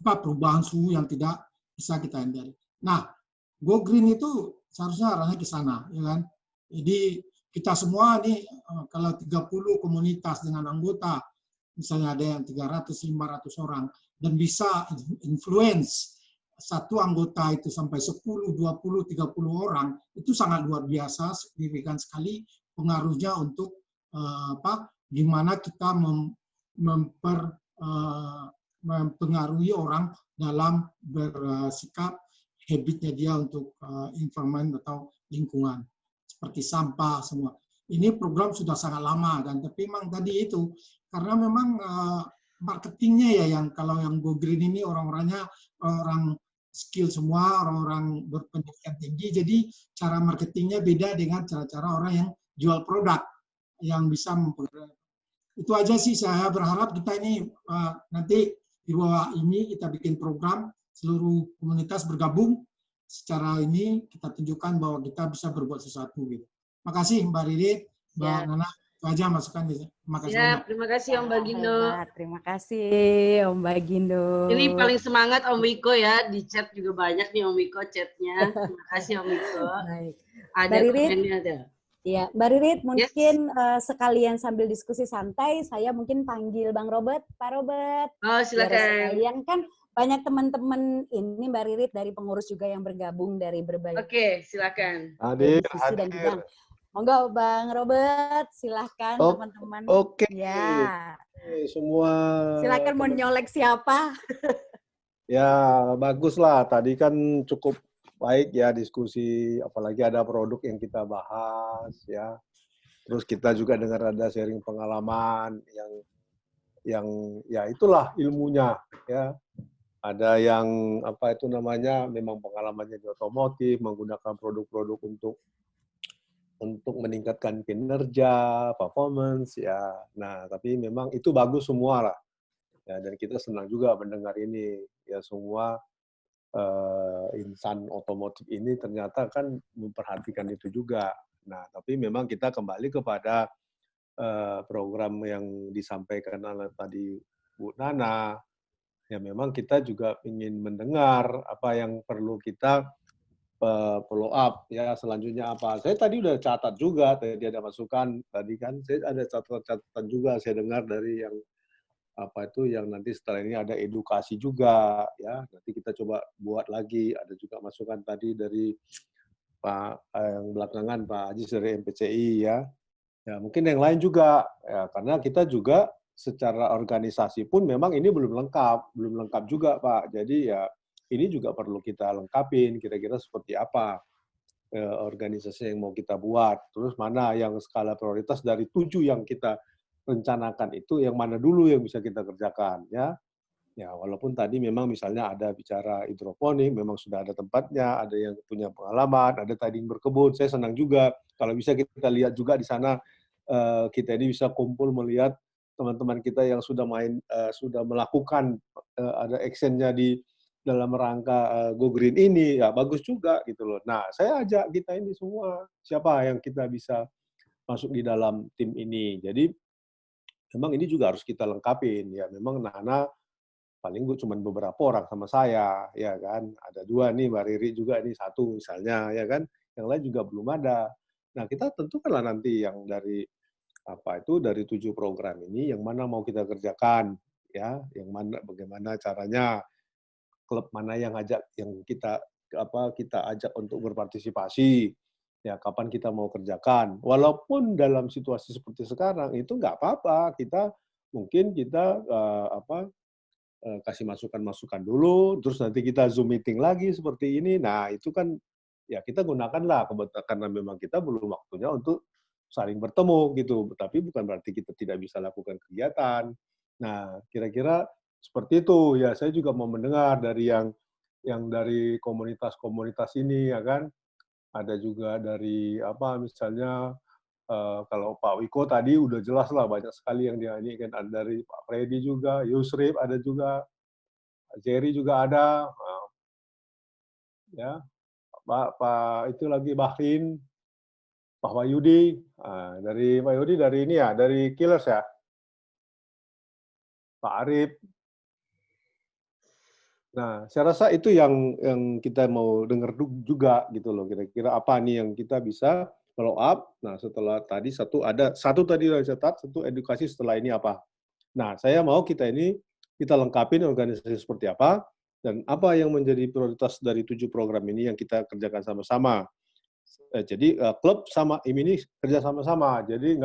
perubahan suhu yang tidak bisa kita hindari. Nah, Go Green itu seharusnya arahnya ke sana, ya kan? Jadi kita semua nih kalau 30 komunitas dengan anggota, misalnya ada yang 300-500 orang, dan bisa influence satu anggota itu sampai 10, 20, 30 orang, itu sangat luar biasa, signifikan sekali pengaruhnya untuk gimana kita mempengaruhi orang dalam bersikap habitnya dia untuk environment atau lingkungan, seperti sampah semua. Ini program sudah sangat lama, dan tapi memang tadi itu, karena memang marketingnya ya, yang kalau yang Go Green ini orang-orangnya orang skill semua, orang-orang berpendidikan tinggi, jadi cara marketingnya beda dengan cara-cara orang yang jual produk yang bisa mempengaruhi. Itu aja sih, saya berharap kita ini nanti di bawah ini kita bikin program, seluruh komunitas bergabung, secara ini kita tunjukkan bahwa kita bisa berbuat sesuatu gitu. Makasih Mbak Ridit, Mbak Nana, itu aja masukan. Makasih banyak. Terima kasih Om Bagindo. Terima kasih Om Bagindo. Ini paling semangat Om Wiko ya, di chat juga banyak nih Om Wiko chatnya. Terima kasih Om Wiko. Baik. Ada komennya ada. Ya, Mbak Ririt, mungkin sekalian sambil diskusi santai, saya mungkin panggil Bang Robert. Pak Robert. Oh, silakan. Sekalian kan banyak teman-teman ini Mbak Ririt dari pengurus juga yang bergabung dari berbagai. Oke, silakan. Hadir. Dan bidang. Monggo Bang Robert, silakan teman-teman. Oke. Ya. Semua. Silakan mau nyolek siapa? Ya, bagus lah. Tadi kan cukup baik ya diskusi, apalagi ada produk yang kita bahas ya. Terus kita juga dengar ada sharing pengalaman yang ya itulah ilmunya ya. Ada yang apa itu namanya memang pengalamannya di otomotif, menggunakan produk-produk untuk meningkatkan kinerja, performance ya. Nah, tapi memang itu bagus semua lah. Ya, dan kita senang juga mendengar ini ya, semua insan otomotif ini ternyata kan memperhatikan itu juga. Nah, tapi memang kita kembali kepada program yang disampaikan oleh tadi Bu Nana. Ya memang kita juga ingin mendengar apa yang perlu kita follow up ya, selanjutnya apa. Saya tadi udah catat juga, tadi ada masukan tadi kan, saya ada catatan juga saya dengar dari yang apa itu yang nanti setelah ini ada edukasi juga ya, nanti kita coba buat lagi. Ada juga masukan tadi dari Pak yang belakangan Pak Ajis dari MPCI ya. Ya mungkin yang lain juga ya, karena kita juga secara organisasi pun memang ini belum lengkap juga Pak. Jadi ya ini juga perlu kita lengkapin, kira-kira seperti apa organisasi yang mau kita buat. Terus mana yang skala prioritas dari 7 yang kita rencanakan itu, yang mana dulu yang bisa kita kerjakan ya. Ya walaupun tadi memang misalnya ada bicara hidroponik, memang sudah ada tempatnya, ada yang punya pengalaman, ada tadi yang berkebun. Saya senang juga kalau bisa kita lihat juga di sana, kita ini bisa kumpul melihat teman-teman kita yang sudah sudah melakukan ada actionnya di dalam rangka Go Green ini, ya bagus juga gitu loh. Nah saya ajak kita ini semua, siapa yang kita bisa masuk di dalam tim ini. Jadi memang ini juga harus kita lengkapin ya. Memang Nana paling cuma beberapa orang sama saya ya kan. Ada 2 nih, Mbak Riri juga nih 1 misalnya ya kan. Yang lain juga belum ada. Nah, kita tentukanlah nanti yang dari apa itu dari 7 program ini yang mana mau kita kerjakan ya, yang mana bagaimana caranya, klub mana yang kita ajak untuk berpartisipasi. Ya, kapan kita mau kerjakan. Walaupun dalam situasi seperti sekarang itu nggak apa-apa, kita mungkin kita kasih masukan-masukan dulu, terus nanti kita Zoom meeting lagi seperti ini. Nah, itu kan ya kita gunakanlah karena memang kita belum waktunya untuk saling bertemu gitu. Tapi bukan berarti kita tidak bisa lakukan kegiatan. Nah, kira-kira seperti itu. Ya, saya juga mau mendengar dari yang dari komunitas-komunitas ini, ya kan. Ada juga dari misalnya kalau Pak Wiko tadi udah jelas lah banyak sekali yang dia ini kan, ada dari Pak Freddy juga, Yusrip ada juga, Jerry juga ada, ya Pak itu lagi Bahrin, Pak Wahyudi, dari Pak Wahyudi dari ini ya, dari Killers ya, Pak Arif. Nah, saya rasa itu yang kita mau dengar juga gitu loh, kira-kira apa nih yang kita bisa follow up. Nah, setelah tadi satu tadi dari catat, satu edukasi setelah ini apa. Nah, saya mau kita lengkapin organisasi seperti apa dan apa yang menjadi prioritas dari 7 program ini yang kita kerjakan sama-sama. Jadi klub sama ini kerja sama-sama. Jadi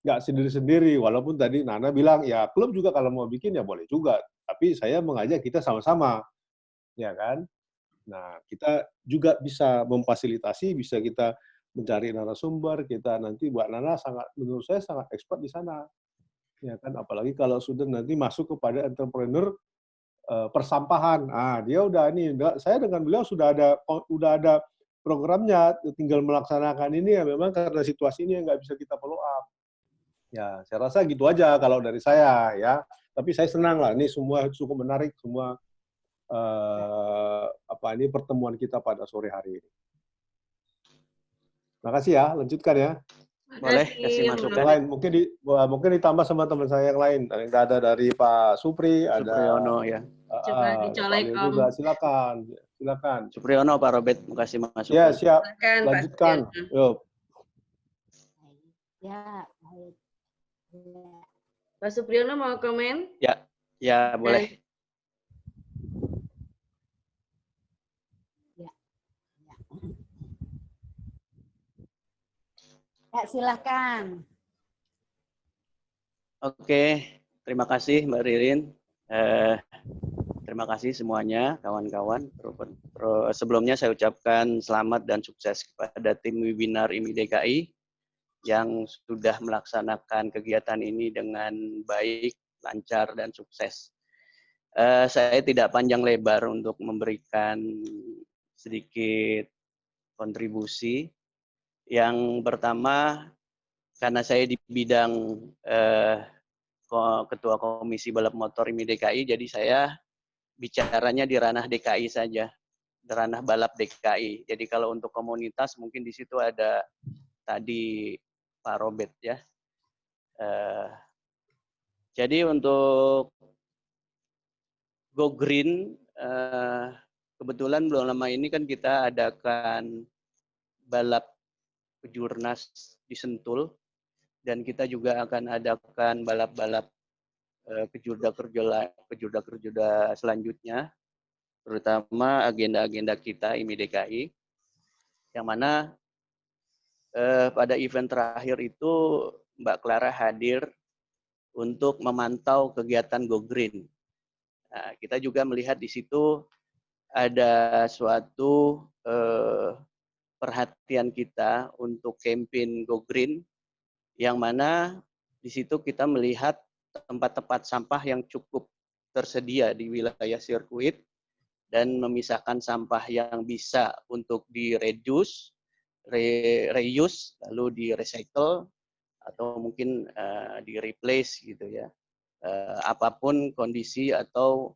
nggak sendiri-sendiri. Walaupun tadi Nana bilang ya klub juga kalau mau bikin ya boleh juga. Tapi saya mengajak kita sama-sama, ya kan? Nah, kita juga bisa memfasilitasi, bisa kita mencari narasumber, kita nanti buat Nana menurut saya sangat expert di sana, ya kan? Apalagi kalau sudah nanti masuk kepada entrepreneur persampahan. Dia saya dengan beliau sudah ada programnya, tinggal melaksanakan ini ya memang karena situasi ini yang nggak bisa kita follow up. Ya, saya rasa gitu aja kalau dari saya ya. Tapi saya senang lah, ini semua cukup menarik semua pertemuan kita pada sore hari ini. Terima kasih ya, lanjutkan ya. Boleh kasih masukan. Yang lain mungkin ditambah sama teman saya yang lain. Ada dari Pak Supri, ada Supriyono ya. Coba dicolek Om. Juga silakan. Supriyono, Pak Robert, makasih masukan. Ya, siap. Silakan, Lanjutkan. Yuk. Ya, Pak Supriyono mau komen? Ya boleh. Ya, silakan. Oke, terima kasih Mbak Ririn. Terima kasih semuanya, kawan-kawan. Sebelumnya saya ucapkan selamat dan sukses kepada tim webinar IMI DKI yang sudah melaksanakan kegiatan ini dengan baik, lancar, dan sukses. Saya tidak panjang lebar untuk memberikan sedikit kontribusi. Yang pertama, karena saya di bidang Ketua Komisi Balap Motor IMI DKI, jadi saya bicaranya di ranah DKI saja, di ranah balap DKI. Jadi kalau untuk komunitas mungkin di situ ada tadi Pak Robert ya. Jadi untuk Go Green, kebetulan belum lama ini kan kita adakan balap kejurnas di Sentul, dan kita juga akan adakan balap-balap kejurda selanjutnya, terutama agenda-agenda kita IMI DKI, yang mana pada event terakhir itu Mbak Clara hadir untuk memantau kegiatan Go Green. Nah, kita juga melihat di situ ada suatu perhatian kita untuk campaign Go Green, yang mana di situ kita melihat tempat-tempat sampah yang cukup tersedia di wilayah sirkuit dan memisahkan sampah yang bisa untuk di-reduce, reuse, lalu di-recycle, atau mungkin di-replace gitu ya. Apapun kondisi atau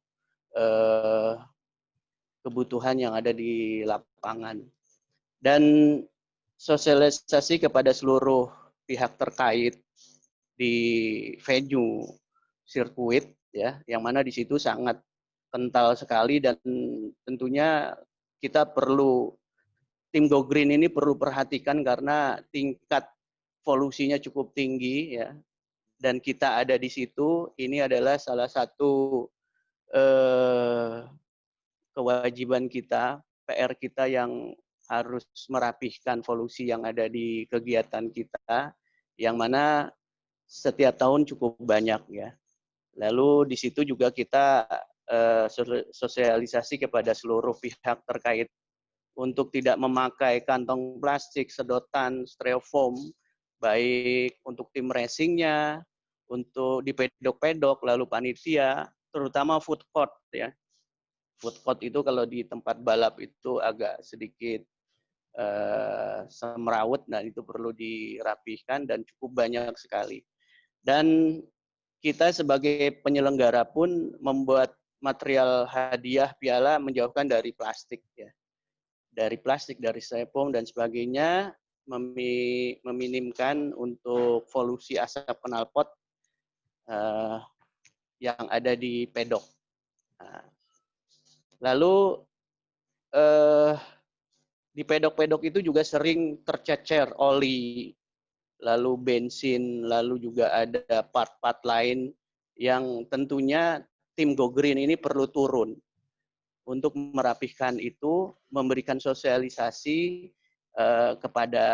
kebutuhan yang ada di lapangan. Dan sosialisasi kepada seluruh pihak terkait di venue sirkuit ya, yang mana di situ sangat kental sekali, dan tentunya kita perlu, tim Go Green ini perlu perhatikan karena tingkat polusinya cukup tinggi ya, dan kita ada di situ. Ini adalah salah satu kewajiban kita, PR kita yang harus merapihkan polusi yang ada di kegiatan kita, yang mana setiap tahun cukup banyak ya. Lalu di situ juga kita sosialisasi kepada seluruh pihak terkait untuk tidak memakai kantong plastik, sedotan, styrofoam, baik untuk tim racingnya, untuk di pedok-pedok, lalu panitia, terutama food court ya. Food court itu kalau di tempat balap itu agak sedikit semrawut, dan itu perlu dirapihkan dan cukup banyak sekali. Dan kita sebagai penyelenggara pun membuat material hadiah piala menjauhkan dari plastik ya. Dari plastik, dari styrofoam dan sebagainya, meminimkan untuk polusi asap knalpot yang ada di pedok. Lalu di pedok-pedok itu juga sering tercecer oli, lalu bensin, lalu juga ada part-part lain yang tentunya tim Go Green ini perlu turun untuk merapihkan itu, memberikan sosialisasi kepada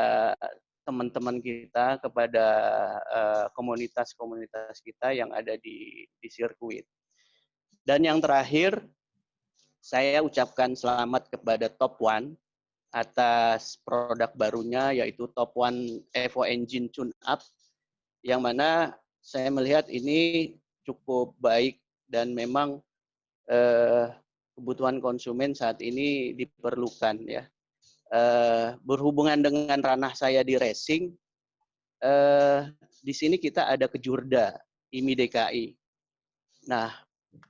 teman-teman kita, kepada komunitas-komunitas kita yang ada di sirkuit. Dan yang terakhir, saya ucapkan selamat kepada Top One atas produk barunya, yaitu Top One Evo Engine Tune-Up, yang mana saya melihat ini cukup baik dan memang kebutuhan konsumen saat ini diperlukan ya. Berhubungan dengan ranah saya di racing, di sini kita ada Kejurda IMI DKI. Nah,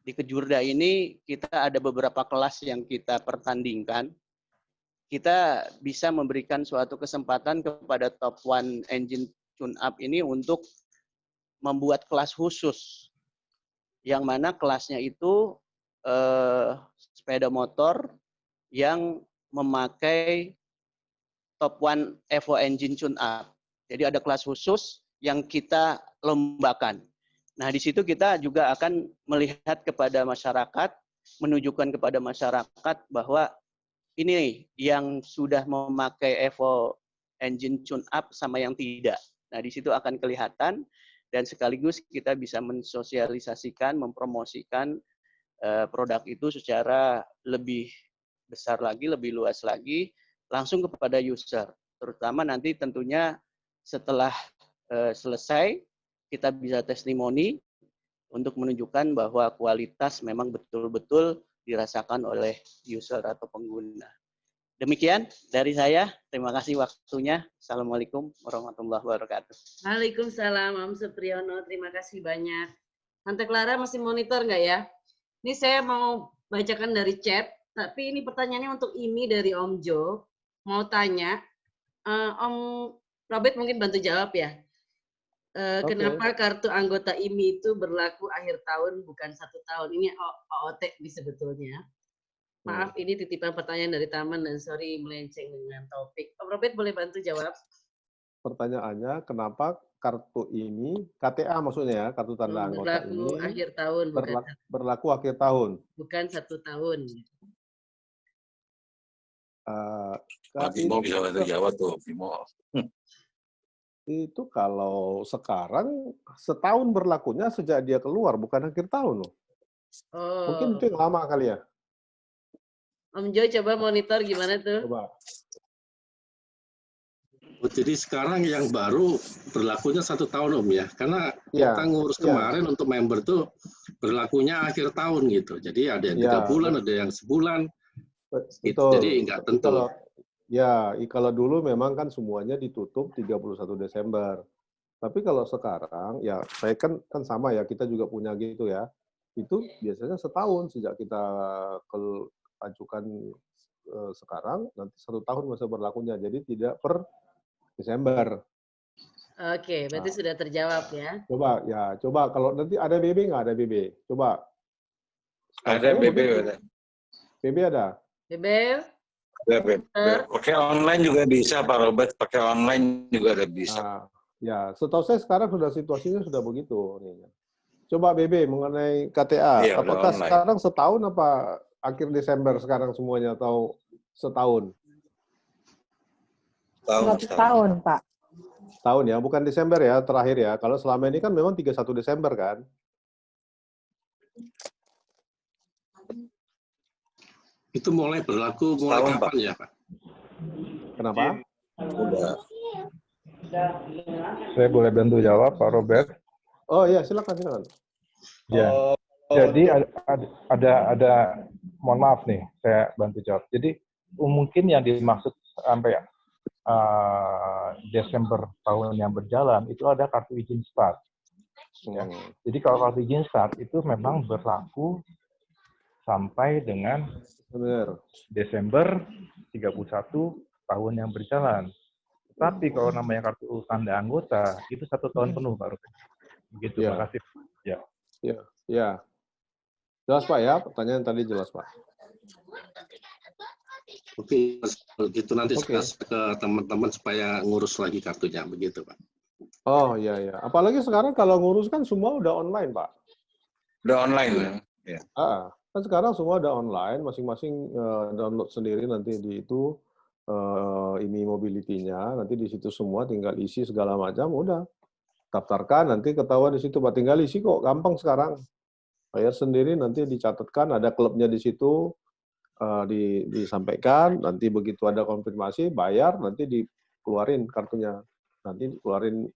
di Kejurda ini kita ada beberapa kelas yang kita pertandingkan. Kita bisa memberikan suatu kesempatan kepada Top One Engine Tune-Up ini untuk membuat kelas khusus, yang mana kelasnya itu sepeda motor yang memakai Top One Evo Engine Tune-Up. Jadi ada kelas khusus yang kita lombakan. Nah, di situ kita juga akan melihat kepada masyarakat, menunjukkan kepada masyarakat bahwa ini yang sudah memakai Evo Engine Tune-Up sama yang tidak. Nah, di situ akan kelihatan, dan sekaligus kita bisa mensosialisasikan, mempromosikan produk itu secara lebih besar lagi, lebih luas lagi, langsung kepada user. Terutama nanti tentunya setelah selesai, kita bisa testimoni untuk menunjukkan bahwa kualitas memang betul-betul dirasakan oleh user atau pengguna. Demikian dari saya. Terima kasih waktunya. Assalamualaikum warahmatullahi wabarakatuh. Waalaikumsalam, Om Supriyono. Terima kasih banyak. Tante Clara masih monitor nggak ya? Ini saya mau bacakan dari chat, tapi ini pertanyaannya untuk IMI dari Om Jo. Mau tanya, Om Robert mungkin bantu jawab ya. Kenapa kartu anggota IMI itu berlaku akhir tahun bukan 1 tahun? Ini OOT sebetulnya. Maaf, ini titipan pertanyaan dari Taman dan sorry melenceng dengan topik. Om Robert boleh bantu jawab? Pertanyaannya, kenapa kartu ini, KTA maksudnya ya, kartu tanda anggota berlaku ini akhir tahun, berlaku akhir tahun? Bukan 1 tahun. Bimo bisa bantu jawab tuh, Bimo. Itu kalau sekarang setahun berlakunya sejak dia keluar, bukan akhir tahun loh. Mungkin itu yang lama kali ya. Om Jo coba monitor gimana tuh? Coba. Jadi sekarang yang baru berlakunya 1 tahun Om ya, karena kita ngurus kemarin untuk member tuh berlakunya akhir tahun gitu. Jadi ada yang 3 bulan, ada yang sebulan. Gitu. Jadi nggak tentu. Kalau dulu memang kan semuanya ditutup 31 Desember. Tapi kalau sekarang, ya saya kan sama ya, kita juga punya gitu ya. Itu biasanya setahun sejak kita ajukan sekarang, nanti 1 tahun masa berlakunya. Jadi tidak per Desember. Oke, berarti sudah terjawab ya. Coba kalau nanti ada BB nggak? Ada BB? Coba. Ada BB. BB ada? BB? Ada BB. Pakai online juga bisa, Pak Robert. Pakai online juga ada bisa. Ya, setahu saya sekarang situasinya sudah begitu. Coba BB mengenai KTA. Iya, apakah sekarang setahun apa akhir Desember sekarang semuanya atau setahun? Tahun, Pak. Tahun ya, bukan Desember ya, terakhir ya. Kalau selama ini kan memang 31 Desember kan? Itu mulai berlaku mulai Setahun, kapan ya, Pak? Kenapa? Udah. Saya boleh bantu jawab, Pak Robert? Oh iya, silakan. Ya. Jadi ada mohon maaf nih, saya bantu jawab. Jadi mungkin yang dimaksud sampai Desember tahun yang berjalan itu ada kartu izin start. Ya. Jadi kalau kartu izin start itu memang berlaku sampai dengan Desember 31 tahun yang berjalan. Tapi kalau namanya kartu tanda anggota itu 1 tahun penuh, Pak Robert. Begitu, Ya. makasih. Ya. Ya. Jelas Pak ya, pertanyaan tadi jelas Pak. Oke, begitu nanti saya ke teman-teman supaya ngurus lagi kartunya, begitu Pak. Oh iya. Apalagi sekarang kalau ngurus kan semua udah online Pak. Udah online ya. Kan sekarang semua udah online, masing-masing download sendiri nanti di itu ini mobility-nya, nanti di situ semua tinggal isi segala macam, udah daftarkan, nanti ketahuan di situ Pak, tinggal isi kok, gampang sekarang. Bayar sendiri, nanti dicatatkan, ada klubnya di situ, disampaikan, nanti begitu ada konfirmasi, bayar, nanti dikeluarin kartunya. Nanti dikeluarin,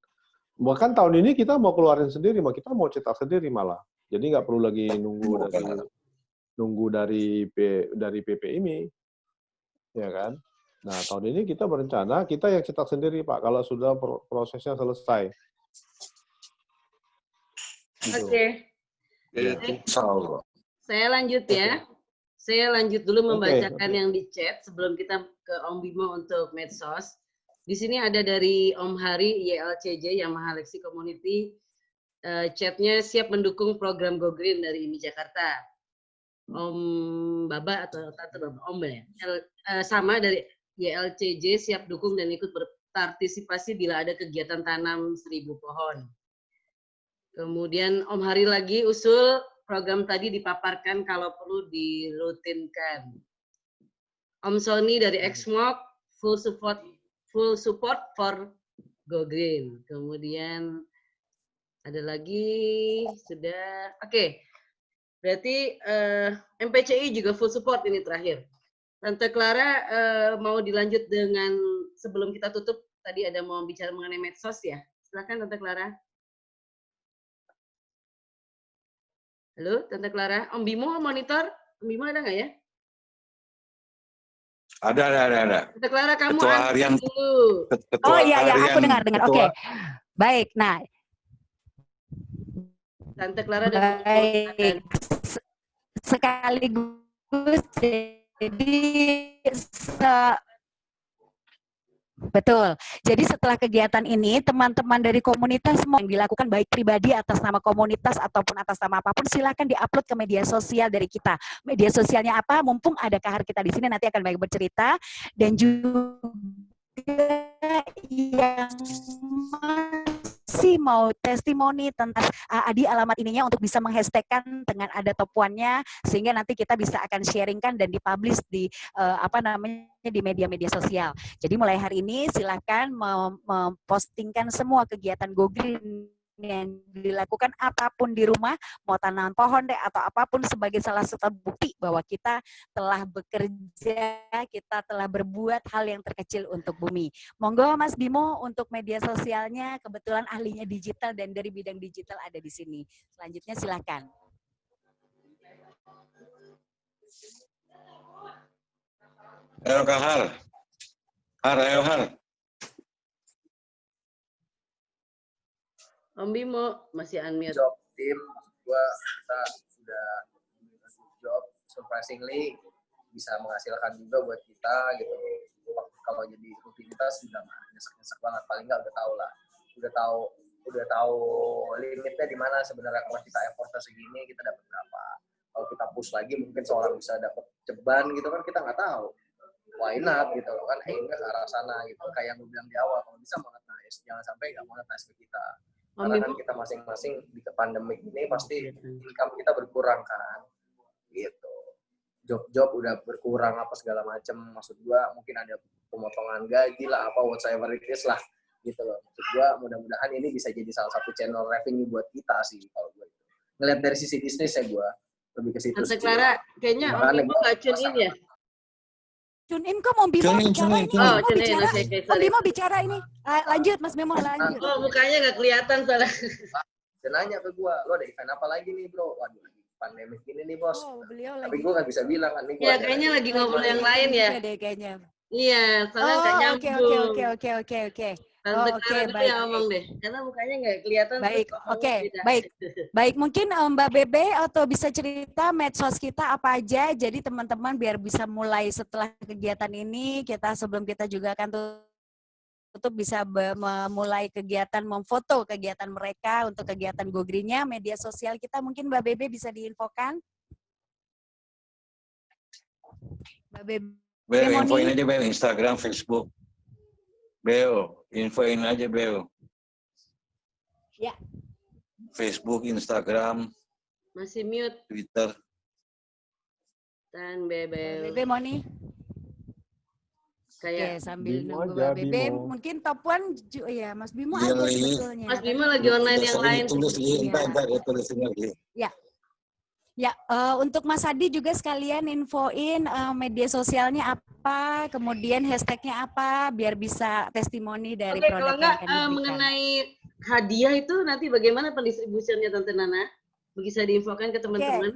bahkan tahun ini kita mau keluarin sendiri, kita mau cetak sendiri malah. Jadi nggak perlu lagi nunggu dari PPIMI, ya kan? Nah, tahun ini kita berencana, kita yang cetak sendiri, Pak, kalau sudah prosesnya selesai. Oke. Saya lanjut ya. Saya lanjut dulu membacakan yang di chat sebelum kita ke Om Bimo untuk medsos. Di sini ada dari Om Hari YLCJ yang Mahaleksi Community. Chatnya siap mendukung program Go Green dari IMI Jakarta. Om Baba atau Tante Baba Om ya. Sama dari YLCJ siap dukung dan ikut berpartisipasi bila ada kegiatan tanam 1000 pohon. Kemudian Om Hari lagi usul program tadi dipaparkan kalau perlu dirutinkan. Om Sony dari Exmoc full support for Go Green. Kemudian ada lagi sudah oke. Berarti MPCI juga full support ini terakhir. Tante Clara mau dilanjut dengan sebelum kita tutup tadi ada mau bicara mengenai medsos ya. Silakan Tante Clara. Halo Tante Clara. Om Bimo monitor. Om Bimo ada nggak ya? Ada. Tante Clara kamu Ketua harian dulu. Oh iya aku dengar. Oke. Baik. Nah. Tante Clara dan baik. Sekaligus jadi betul. Jadi setelah kegiatan ini, teman-teman dari komunitas mau yang dilakukan baik pribadi atas nama komunitas ataupun atas nama apapun, silakan diupload ke media sosial dari kita. Media sosialnya apa? Mumpung ada Kahar kita di sini nanti akan banyak bercerita dan juga yang masih mau testimoni tentang Adi alamat ininya untuk bisa menghashtagkan dengan ada topuannya sehingga nanti kita bisa akan sharingkan dan dipublish di di media-media sosial. Jadi mulai hari ini silakan mempostingkan semua kegiatan Go Green yang dilakukan apapun di rumah, mau tanam pohon deh atau apapun sebagai salah satu bukti bahwa kita telah bekerja, kita telah berbuat hal yang terkecil untuk bumi. Monggo Mas Bimo untuk media sosialnya, kebetulan ahlinya digital dan dari bidang digital ada di sini. Selanjutnya silakan. Ayo Kahar. Ayo Har. Om Bimo masih unmute. Job tim, gua kita sudah job surprisingly bisa menghasilkan juga buat kita gitu. Kalau jadi rutinitas sudah nyesek banget, paling nggak udah tahu limitnya di mana sebenarnya. Kalau kita effortnya segini kita dapat berapa. Kalau kita push lagi mungkin seorang bisa dapat ceban gitu kan, kita nggak tahu. Why not gitu loh kan, aimnya ke arah sana gitu. Kayak yang gue bilang di awal, kalau bisa monetize, jangan sampai nggak monetize ke kita. Karena kan kita masing-masing di pandemik ini pasti income kita berkurang kan, gitu. Job-job udah berkurang apa segala macam. Maksud gua mungkin ada pemotongan gaji lah, apa whatever it is lah, gitu loh. Maksud gua mudah-mudahan ini bisa jadi salah satu channel revenue buat kita sih kalau gua itu. Ngeliat dari sisi bisnis ya gua lebih ke situ. Tante Clara, kayaknya Om Bimo nggak tune in ya? Tune in kok Om Bimo bicara ini. Oh, Om Bimo tune in. bicara. Oke, Om sorry. Bimo bicara ini. Lanjut Mas Bimo, lanjut. Oh, mukanya nggak kelihatan soalnya. Dia nanya ke gua, lo ada event apa lagi nih bro? Waduh, lagi pandemik ini nih bos. Oh, beliau Tapi lagi. gua nggak bisa bilang kan nih. Ya, kayaknya lagi ngobrol yang lain ya. Deh, kayaknya. Iya, soalnya nggak Oh, nyambung. oke. Tante Oke, Clara dulu baik. yang ngomong deh, karena mukanya nggak kelihatan. Baik, terus ngomongnya oke, beda. baik. Mungkin Mbak Bebe atau bisa cerita medsos kita apa aja, jadi teman-teman biar bisa mulai setelah kegiatan ini, sebelum kita juga akan tutup bisa memulai kegiatan, memfoto kegiatan mereka untuk kegiatan Go Green-nya, media sosial kita mungkin Mbak Bebe bisa diinfokan. Mbak Bebe. Beo, infoin aja Beo, Instagram, Facebook. Beo, infoin aja Beo. Ya. Facebook, Instagram, Masih mute. Twitter. Dan Bebe. Bebe Moni. Kayak Oke, sambil Bimo nunggu aja, Mbak Bebe, Bimo. mungkin Top One, ya Mas Bimo Iya, ada lagi. sebetulnya. Mas Bimo lagi online yang lain. Tulis lagi, Iya. entar ya tulisin lagi. Ya, untuk Mas Adi juga sekalian infoin media sosialnya apa, kemudian hashtagnya apa, biar bisa testimoni dari Oke, produk kalau yang nggak akan diberikan. mengenai hadiah itu nanti bagaimana pendistribusiannya Tante Nana? Bisa diinfokan ke teman-teman.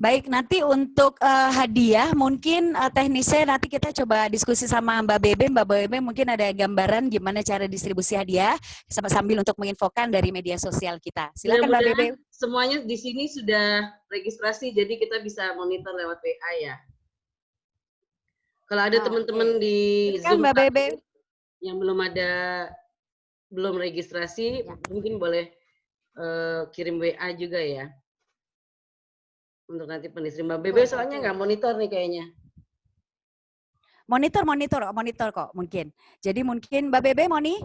Baik, nanti untuk hadiah mungkin teknisnya nanti kita coba diskusi sama Mbak Bebe. Mbak Bebe mungkin ada gambaran gimana cara distribusi hadiah sambil untuk menginfokan dari media sosial kita. Silakan Mbak Bebe. Semuanya di sini sudah registrasi, jadi kita bisa monitor lewat WA ya. Kalau ada teman-teman di Zoom Mbak Bebe yang belum registrasi, mungkin boleh kirim WA juga ya. Untuk nanti pendistribusi. Mbak Bebe soalnya nggak monitor nih kayaknya. Monitor kok mungkin. Jadi mungkin Mbak Bebe Moni.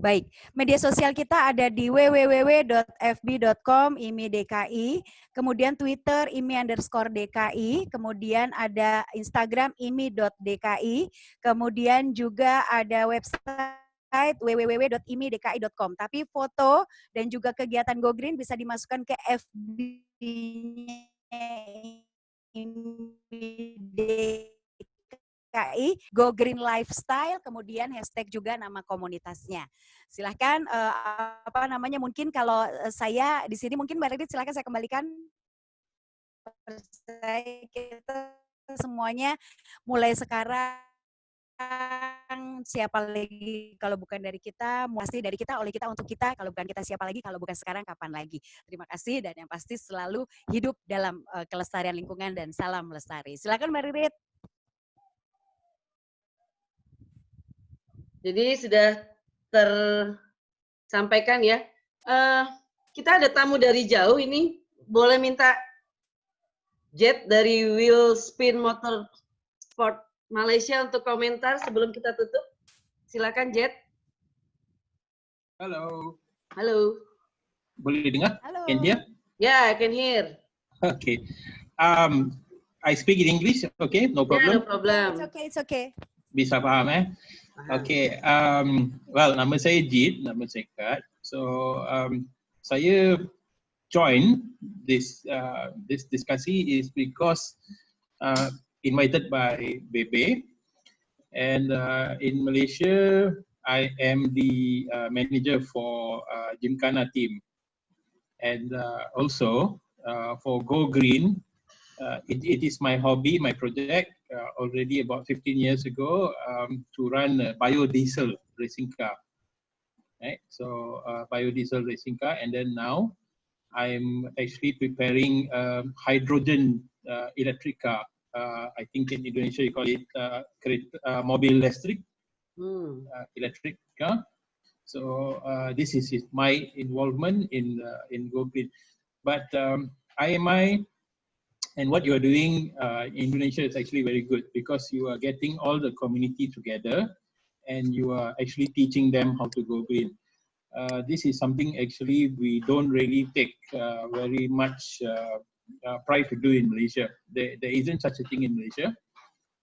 Baik, media sosial kita ada di www.fb.com IMI-DKI, kemudian Twitter IMI_DKI, kemudian ada Instagram IMI.DKI, kemudian juga ada website www.imidki.com. Tapi foto dan juga kegiatan Go Green bisa dimasukkan ke FB-nya IMI-DKI, Go Green Lifestyle, kemudian hashtag juga nama komunitasnya. Silahkan, mungkin kalau saya di sini, mungkin Mbak Ridit silahkan saya kembalikan. Kita semuanya mulai sekarang, siapa lagi kalau bukan dari kita, pasti dari kita, oleh kita, untuk kita, kalau bukan kita siapa lagi, kalau bukan sekarang kapan lagi. Terima kasih dan yang pasti selalu hidup dalam kelestarian lingkungan dan salam lestari. Silakan Mbak Ridit. Jadi sudah tersampaikan ya. Kita ada tamu dari jauh ini, boleh minta Jet dari Wheel Spin Motorsport Malaysia untuk komentar sebelum kita tutup. Silakan Jet. Halo. Halo. Boleh dengar? Halo. Can hear? Yeah, I can hear. Okay. I speak in English. Okay, no problem. Yeah, no problem. It's okay. Bisa paham Okay. Well, nama saya Jit, nama saya Kat. So saya join this diskusi is because invited by Bebe, and in Malaysia I am the manager for Gymkhana team, and also for Go Green. It is my hobby, my project, already about 15 years ago, to run a biodiesel racing car. Right? So biodiesel racing car, and then now I'm actually preparing hydrogen electric car. I think in Indonesia you call it mobil listrik, electric car. So this is my involvement in Go Green. But IMI and what you are doing in Indonesia is actually very good, because you are getting all the community together and you are actually teaching them how to go green. This is something actually we don't really take very much pride to do in Malaysia. There isn't such a thing in Malaysia.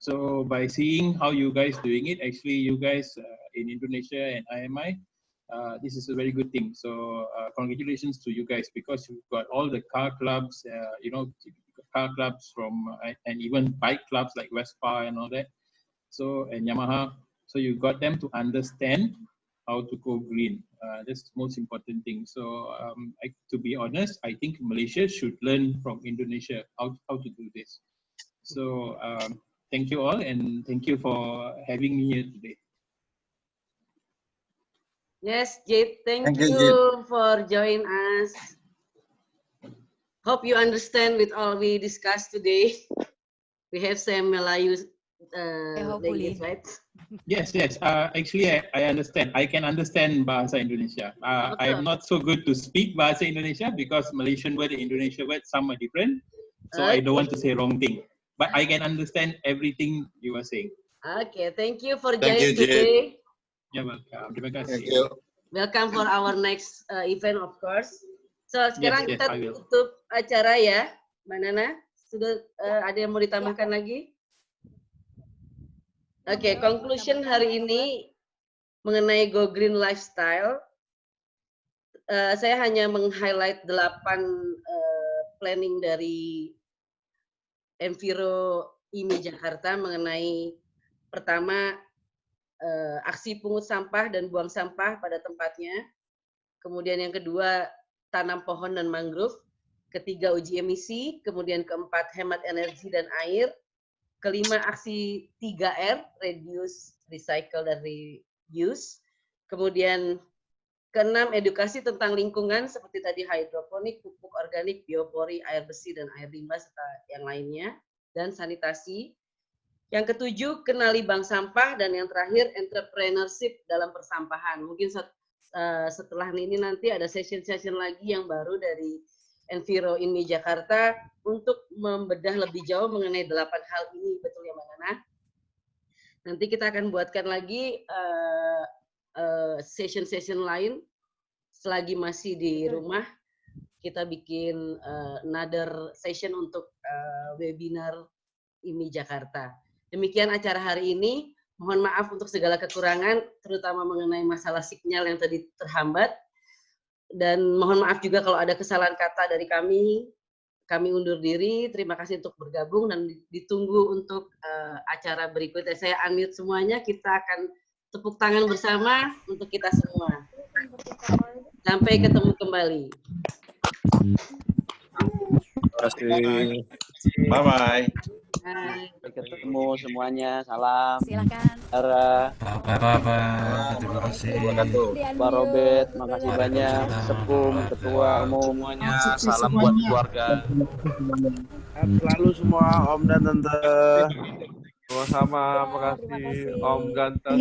So by seeing how you guys doing it, actually you guys in Indonesia and IMI, this is a very good thing. So congratulations to you guys, because you've got all the car clubs, car clubs from, and even bike clubs like Vespa and all that. So and Yamaha, so you got them to understand how to go green. That's the most important thing. So to be honest, I think Malaysia should learn from Indonesia how to do this. So thank you all, and thank you for having me here today. Yes, Jade, thank you, you for joining us. Hope you understand with all we discussed today. We have some Melayu language, right? Yes. Actually, I understand. I can understand Bahasa Indonesia. I am not so good to speak Bahasa Indonesia because Malaysian word and Indonesian word some are different. So I don't want to say wrong thing. But I can understand everything you are saying. Okay, thank you for joining today. You're welcome. Terima kasih. Thank you. Welcome for our next event, of course. So sekarang Yes, kita I will. tutup acara ya, Mbak Nana. Sudah ada yang mau ditambahkan lagi? Oke, conclusion hari ini mengenai Go Green Lifestyle. Saya hanya meng-highlight 8 planning dari Enviro IMI Jakarta mengenai pertama aksi pungut sampah dan buang sampah pada tempatnya. Kemudian yang kedua tanam pohon dan mangrove. Ketiga uji emisi. Kemudian keempat hemat energi dan air. Kelima aksi 3R, reduce, recycle, dan reuse. Kemudian keenam edukasi tentang lingkungan seperti tadi hidroponik, pupuk organik, biopori, air bersih, dan air limbah serta yang lainnya. Dan sanitasi. Yang ketujuh, kenali bank sampah. Dan yang terakhir, entrepreneurship dalam persampahan. Mungkin setelah ini nanti ada session-session lagi yang baru dari Enviro IMI Jakarta untuk membedah lebih jauh mengenai 8 hal ini, betul ya Mbak Nana? Nanti kita akan buatkan lagi session-session lain selagi masih di rumah. Kita bikin another session untuk webinar IMI Jakarta. Demikian acara hari ini. Mohon maaf untuk segala kekurangan, terutama mengenai masalah sinyal yang tadi terhambat. Dan mohon maaf juga kalau ada kesalahan kata dari kami. Kami undur diri. Terima kasih untuk bergabung dan ditunggu untuk acara berikutnya. Saya unmute semuanya. Kita akan tepuk tangan bersama untuk kita semua. Sampai ketemu kembali. Terima kasih. Bye-bye. Sampai ketemu semuanya. Salam. Silakan. Ara. Bapak. Terima kasih. Pak Robert, makasih banyak. Sepum, ketua umum. Semuanya. Salam buat keluarga. Selalu semua Om dan Tante. Sama-sama. Makasih Om Ganta.